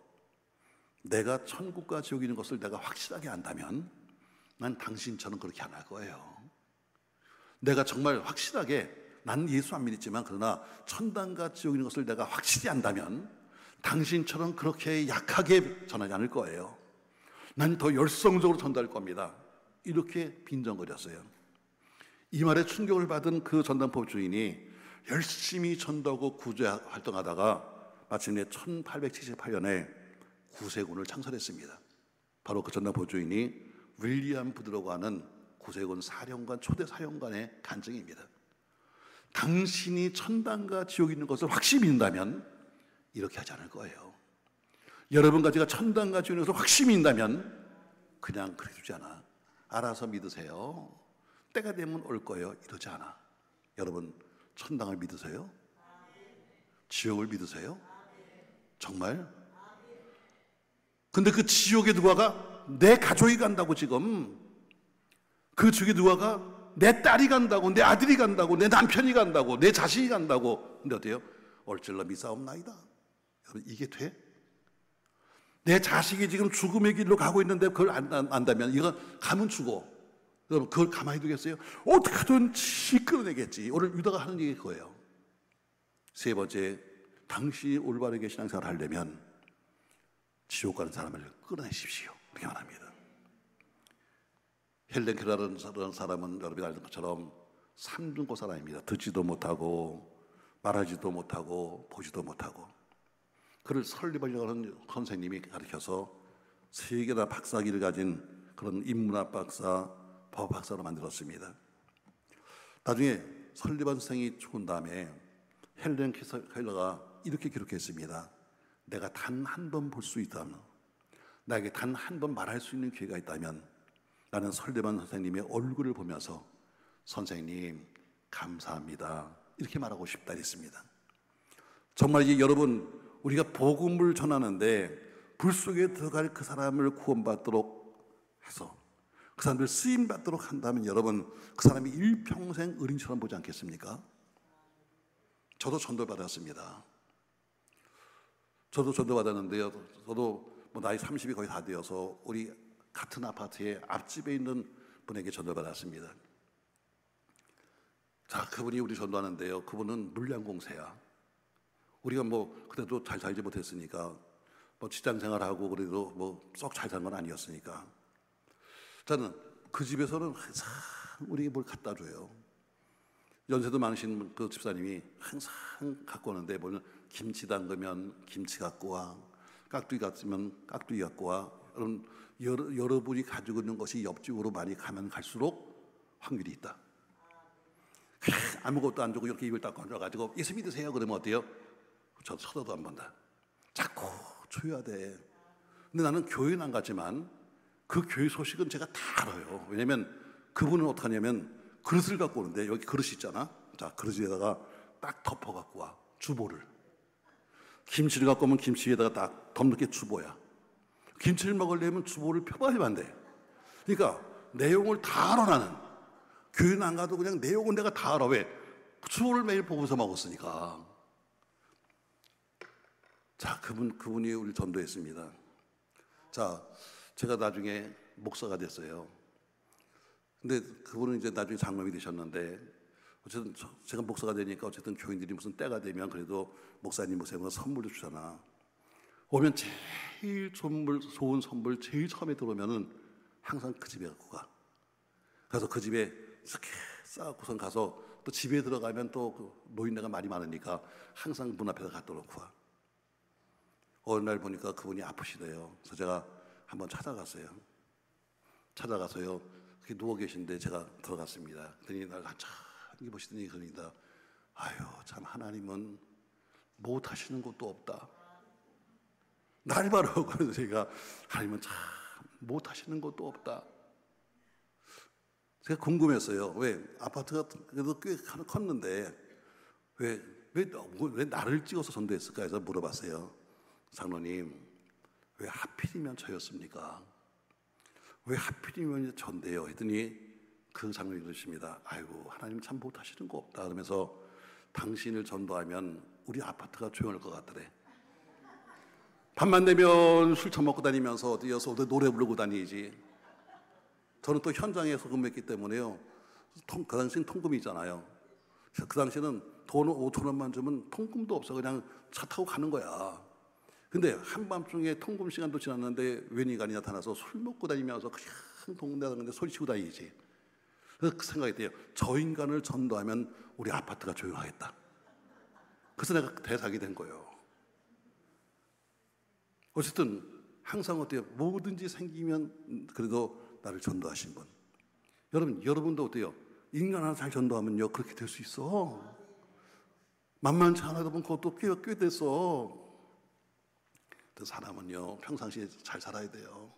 내가 천국과 지옥이 있는 것을 내가 확실하게 안다면 난 당신처럼 그렇게 안 할 거예요. 내가 정말 확실하게, 난 예수 안 믿지만 그러나 천당과 지옥이 있는 것을 내가 확실히 안다면 당신처럼 그렇게 약하게 전하지 않을 거예요. 난 더 열성적으로 전달할 겁니다. 이렇게 빈정거렸어요. 이 말에 충격을 받은 그 전당포 주인이 열심히 전도하고 구제 활동하다가 마침내 1878년에 구세군을 창설했습니다. 바로 그 전당포 주인이 윌리엄 부드라고 하는 구세군 사령관, 초대 사령관의 간증입니다. 당신이 천당과 지옥이 있는 것을 확실히 믿는다면 이렇게 하지 않을 거예요. 여러분 가지가 천당 가지고 있는 것을 확신이 있다면 그냥 그래 두지 않아. 알아서 믿으세요. 때가 되면 올 거예요. 이러지 않아. 여러분, 천당을 믿으세요? 지옥을 믿으세요? 정말? 근데 그 지옥에 누가가 내 가족이 간다고 지금, 그 지옥에 누가가 내 딸이 간다고, 내 아들이 간다고, 내 남편이 간다고, 내 자식이 간다고. 근데 어때요? 얼질러 미사옵나이다. 여러분, 이게 돼? 내 자식이 지금 죽음의 길로 가고 있는데 그걸 안다면 이건 가면 죽어. 여러분, 그걸 가만히 두겠어요? 어떻게든지 끌어내겠지. 오늘 유다가 하는 얘기 그거예요. 세 번째, 당신이 올바르게 신앙생활을 하려면 지옥 가는 사람을 끌어내십시오. 이렇게 말합니다. 헬렌 켈러라는 사람은 여러분이 아는 것처럼 삼중고 사람입니다. 듣지도 못하고 말하지도 못하고 보지도 못하고. 그를 설리번이라고 하는 선생님이 가르쳐서 세 개나 박사학위를 가진 그런 인문학 박사, 법 박사로 만들었습니다. 나중에 설리번 선생이 죽은 다음에 헬렌 켈러가 이렇게 기록했습니다. 내가 단 한 번 볼 수 있다면, 나에게 단 한 번 말할 수 있는 기회가 있다면 나는 설리번 선생님의 얼굴을 보면서 선생님 감사합니다 이렇게 말하고 싶다 했습니다. 정말 이제 여러분, 우리가 복음을 전하는데 불 속에 들어갈 그 사람을 구원받도록 해서 그 사람들 쓰임받도록 한다면 여러분, 그 사람이 일평생 의인처럼 보지 않겠습니까? 저도 전도받았습니다. 저도 전도받았는데요, 저도 뭐 나이 30이 거의 다 되어서 우리 같은 아파트의 앞집에 있는 분에게 전도받았습니다. 자, 그분이 우리 전도하는데요, 그분은 물량공세야. 우리가 뭐 그래도 잘 살지 못했으니까, 뭐 직장생활하고 그래도 뭐 썩 잘 산 건 아니었으니까, 저는 그 집에서는 항상 우리에게 뭘 갖다 줘요. 연세도 많으신 그 집사님이 항상 갖고 오는데, 보면 김치 담그면 김치 갖고 와, 깍두기 같으면 깍두기 갖고 와. 여러분이 가지고 있는 것이 옆집으로 많이 가면 갈수록 확률이 있다. 아무것도 안 주고 이렇게 입을 딱 건져가지고 예수 믿으세요 그러면 어때요? 저 쳐다도 안 본다. 자꾸 줘야 돼. 근데 나는 교회는 안 갔지만 그 교회 소식은 제가 다 알아요. 왜냐면 그분은 어떻게 하냐면 그릇을 갖고 오는데, 여기 그릇이 있잖아. 자, 그릇에다가 딱 덮어 갖고 와. 주보를. 김치를 갖고 오면 김치 위에다가 딱 덮는 게 주보야. 김치를 먹으려면 주보를 펴봐야 안 돼. 그러니까 내용을 다 알아. 나는 교회는 안 가도 그냥 내용은 내가 다 알아. 왜? 주보를 매일 보고서 먹었으니까. 자, 그분이 우리 전도했습니다. 자, 제가 나중에 목사가 됐어요. 근데 그분은 이제 나중에 장로님이 되셨는데, 어쨌든 제가 목사가 되니까 어쨌든 교인들이 무슨 때가 되면 그래도 목사님 모시면 선물도 주잖아. 오면 제일 좋은 선물 제일 처음에 들어오면은 항상 그 집에 갖고 가. 그래서 그 집에 이렇게 쌓아놓고선 가서 또 집에 들어가면 또 그 노인네가 말이 많으니까 항상 문 앞에다 갖다 놓고 와. 어느 날 보니까 그분이 아프시대요. 그래서 제가 한번 찾아가서요. 이렇게 누워 계신데 제가 들어갔습니다. 그랬더니 날 한참 보시더니 그러니다, 아유 참 하나님은 못 하시는 것도 없다. 날 바라고. 그래서 제가 하나님은 참 못 하시는 것도 없다. 제가 궁금했어요. 왜 아파트가 그래도 꽤 컸는데 왜 나를 찍어서 전도했을까 해서 물어봤어요. 장로님, 왜 하필이면 저였습니까? 왜 하필이면 전데요? 했더니 그 장로님이 그러십니다. 아이고 하나님 참 못하시는 거 없다. 그러면서 당신을 전도하면 우리 아파트가 조용할 것 같더래. 밤만 되면 술 처먹고 다니면서 어디여서 노래 부르고 다니지. 저는 또 현장에서 근무했기 때문에요. 그 당시엔 통금이 있잖아요. 그 당시에는 돈 5천 원만 주면 통금도 없어. 그냥 차 타고 가는 거야. 근데 한밤중에 통금 시간도 지났는데 웬인간이 나타나서 술 먹고 다니면서 그냥 동네 다니는데 소리치고 다니지. 그래서 그 생각이 돼요. 저 인간을 전도하면 우리 아파트가 조용하겠다. 그래서 내가 대사하게 된 거예요. 어쨌든 항상 어때요? 뭐든지 생기면 그래도 나를 전도하신 분. 여러분도 어때요? 인간 하나 잘 전도하면요 그렇게 될 수 있어. 만만치 않아도 보면 그것도 꽤 됐어. 사람은요 평상시에 잘 살아야 돼요.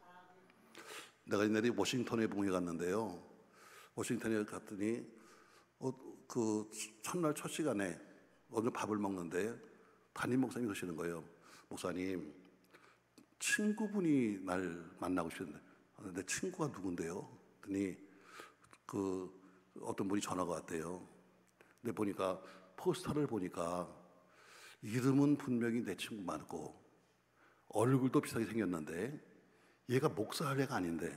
내가 옛날에 워싱턴에 봉에 갔는데요. 워싱턴에 갔더니 그 첫날 첫 시간에 어느 밥을 먹는데 담임 목사님이 그러시는 거예요. 목사님, 친구분이 날 만나고 싶은데 내 친구가 누군데요? 그랬더니 그 어떤 분이 전화가 왔대요. 근데 보니까 포스터를 보니까 이름은 분명히 내 친구 맞고 얼굴도 비슷하게 생겼는데 얘가 목사할 애가 아닌데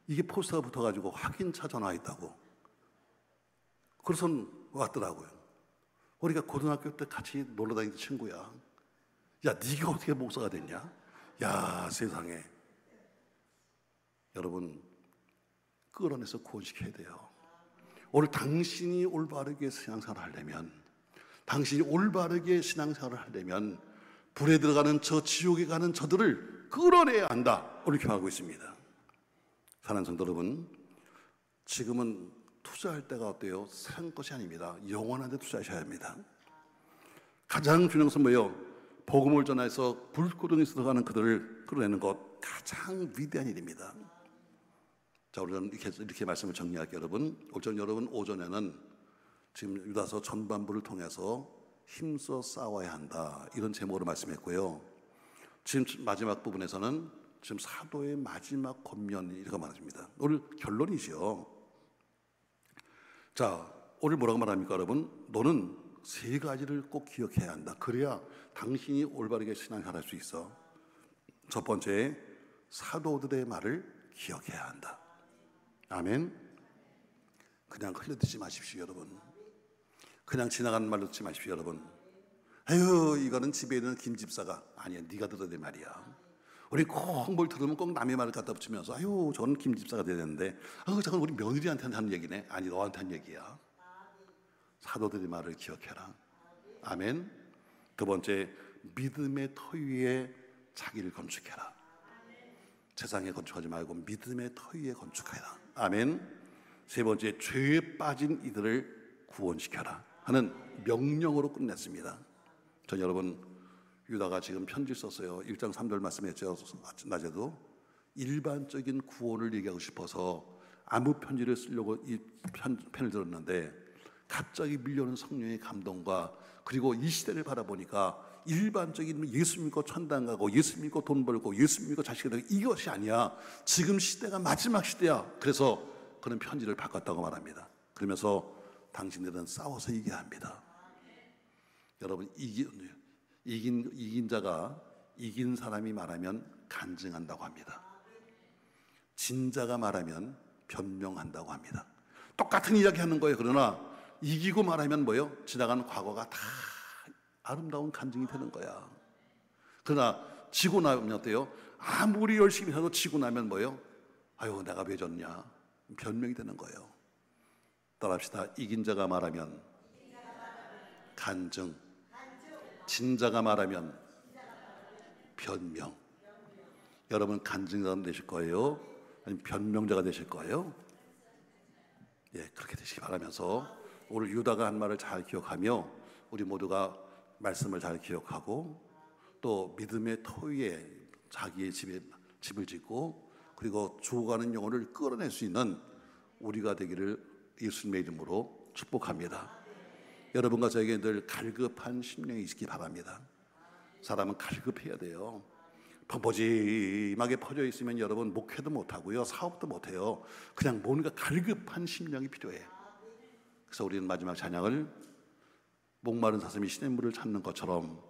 이게 포스터가 붙어가지고 확인차 전화 있다고. 그래서 왔더라고요. 우리가 고등학교 때 같이 놀러 다니던 친구야. 야, 네가 어떻게 목사가 됐냐? 야, 세상에. 여러분, 끌어내서 구원시켜야 돼요. 오늘 당신이 올바르게 신앙생활을 하려면, 당신이 올바르게 신앙생활을 하려면 불에 들어가는 저 지옥에 가는 저들을 끌어내야 한다. 오늘 기도하고 있습니다. 사랑하는 성도 여러분, 지금은 투자할 때가 어때요? 산 것이 아닙니다. 영원한 데 투자하셔야 합니다. 가장 중요한 것은 뭐예요? 복음을 전해서 불구덩이에 들어가는 그들을 끌어내는 것, 가장 위대한 일입니다. 자, 우리는 이렇게 말씀을 정리할게요. 여러분, 오전에는 지금 유다서 전반부를 통해서 힘써 싸워야 한다, 이런 제목으로 말씀했고요. 지금 마지막 부분에서는 지금 사도의 마지막 권면, 이렇게 말합니다. 오늘 결론이죠. 자, 오늘 뭐라고 말합니까, 여러분? 너는 세 가지를 꼭 기억해야 한다. 그래야 당신이 올바르게 신앙생활할 수 있어. 첫 번째, 사도들의 말을 기억해야 한다. 아멘. 그냥 흘려듣지 마십시오, 여러분. 그냥 지나가는 말로 듣지 마십시오, 여러분. 아유, 이거는 집에 있는 김 집사가. 아니야, 네가 들어야 될 말이야. 우리 꼭 뭘 들으면 꼭 남의 말을 갖다 붙이면서 아유, 저는 김 집사가 돼야 되는데, 저건 우리 며느리한테 하는 얘기네. 아니, 너한테 하는 얘기야. 사도들의 말을 기억해라. 아멘. 두 번째, 믿음의 터 위에 자기를 건축해라. 세상에 건축하지 말고 믿음의 터 위에 건축해라. 아멘. 세 번째, 죄에 빠진 이들을 구원시켜라 하는 명령으로 끝냈습니다. 전 여러분, 유다가 지금 편지 썼어요. 1장 3절 말씀했죠. 낮에도 일반적인 구원을 얘기하고 싶어서 아무 편지를 쓰려고 이 펜을 들었는데 갑자기 밀려오는 성령의 감동과 그리고 이 시대를 바라보니까 일반적인 예수 믿고 천당 가고 예수 믿고 돈 벌고 예수 믿고 자식이 되고 이것이 아니야. 지금 시대가 마지막 시대야. 그래서 그런 편지를 바꿨다고 말합니다. 그러면서 당신들은 싸워서 이겨야 합니다. 여러분, 이긴 자가 이긴 사람이 말하면 간증한다고 합니다. 진 자가 말하면 변명한다고 합니다. 똑같은 이야기 하는 거예요. 그러나 이기고 말하면 뭐예요? 지나간 과거가 다 아름다운 간증이 되는 거야. 그러나 지고 나면 어때요? 아무리 열심히 해도 지고 나면 뭐예요? 아유, 내가 왜 졌냐? 변명이 되는 거예요. 따라합시다. 이긴 자가 말하면 간증, 진 자가 말하면 변명. 여러분, 간증자가 되실 거예요? 아니면 변명자가 되실 거예요? 예, 그렇게 되시기 바라면서 오늘 유다가 한 말을 잘 기억하며 우리 모두가 말씀을 잘 기억하고 또 믿음의 터 위에 자기의 집을 짓고 그리고 죽어가는 영혼을 끌어낼 수 있는 우리가 되기를 예수님의 이름으로 축복합니다. 여러분과 저에게 늘 갈급한 심령이 있기 바랍니다. 사람은 갈급해야 돼요. 펑퍼짐하게 퍼져 있으면 여러분 목회도 못하고요, 사업도 못해요. 그냥 뭔가 갈급한 심령이 필요해. 그래서 우리는 마지막 찬양을 목마른 사슴이 시냇물을 찾는 것처럼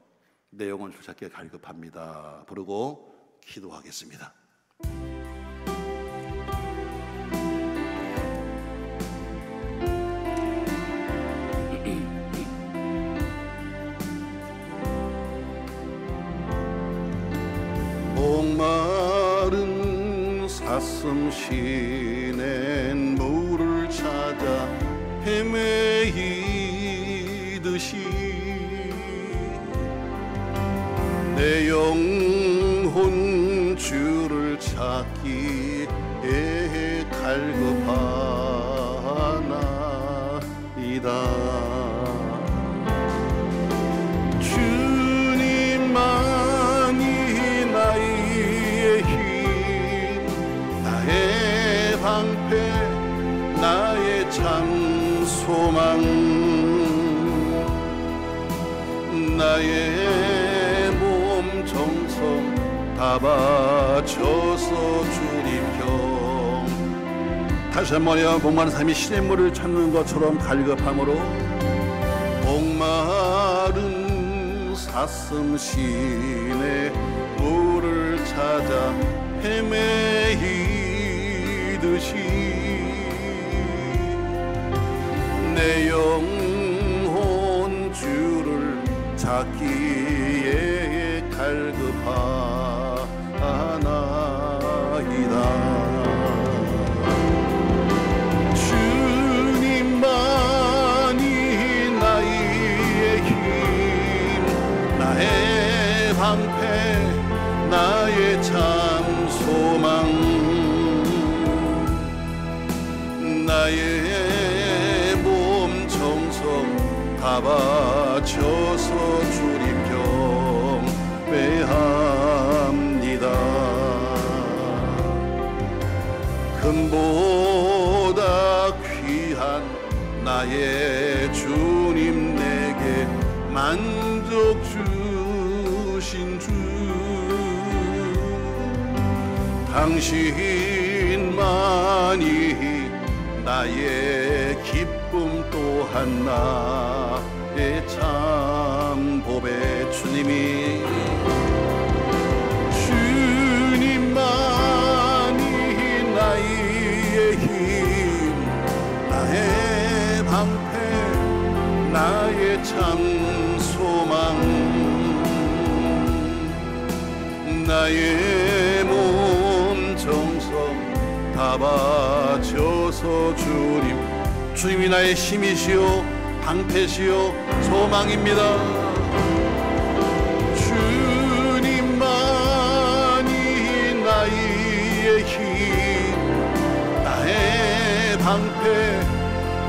내 영혼을 찾기에 갈급합니다 부르고 기도하겠습니다. 목마른 사슴 시냇 물을 찾아 헤매이듯이 내 영혼 주를 찾기에 갈급하나이다. 주님만 방패 나의 참 소망 나의 몸 정성 다 바쳐서 주님 경 다시 한번요 목마른 삶이 시냇물을 찾는 것처럼 갈급함으로 목마른 사슴 시내 물을 찾아 헤매이듯이 내 영혼 주를 찾기에 갈급하나이다. 주님만이 나의 힘 나의 방패 나의 참 소망 나의 몸 정성 다 바쳐서 주님 경배합니다. 금보다 귀한 나의 주님 내게 만족 주신 주 당신만이 나의 기쁨 또한 나의 참 보배 주님이 주님만이 나의 힘 나의 방패 나의 참 소망 나의 몸 정성 다 바쳐서 주님이 나의 힘이시요 방패시요 소망입니다. 주님만이 나의 힘 나의 방패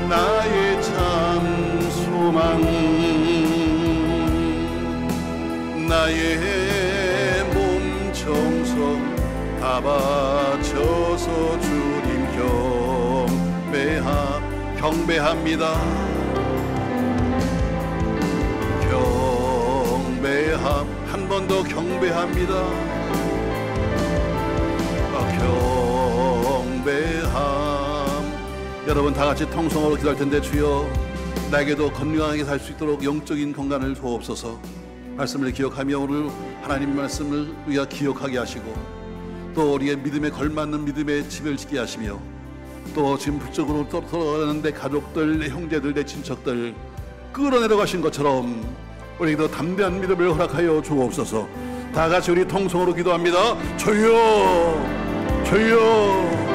나의 참 소망 나의 몸 정성 다 바쳐서 주님 경배합니다. 한 번 더 경배합니다. 여러분 다 같이 통성으로 기도할 텐데 주여 나에게도 건강하게 살 수 있도록 영적인 건강을 주옵소서. 말씀을 기억하며 오늘 하나님 말씀을 우리가 기억하게 하시고 또 우리의 믿음에 걸맞는 믿음의 집을 짓게 하시며 또 지금 부쩍으로 돌아가는데 가족들, 내 형제들, 내 친척들 끌어내려가신 것처럼 우리에게도 담대한 믿음을 허락하여 주옵소서. 다 같이 우리 통성으로 기도합니다. 주여 주여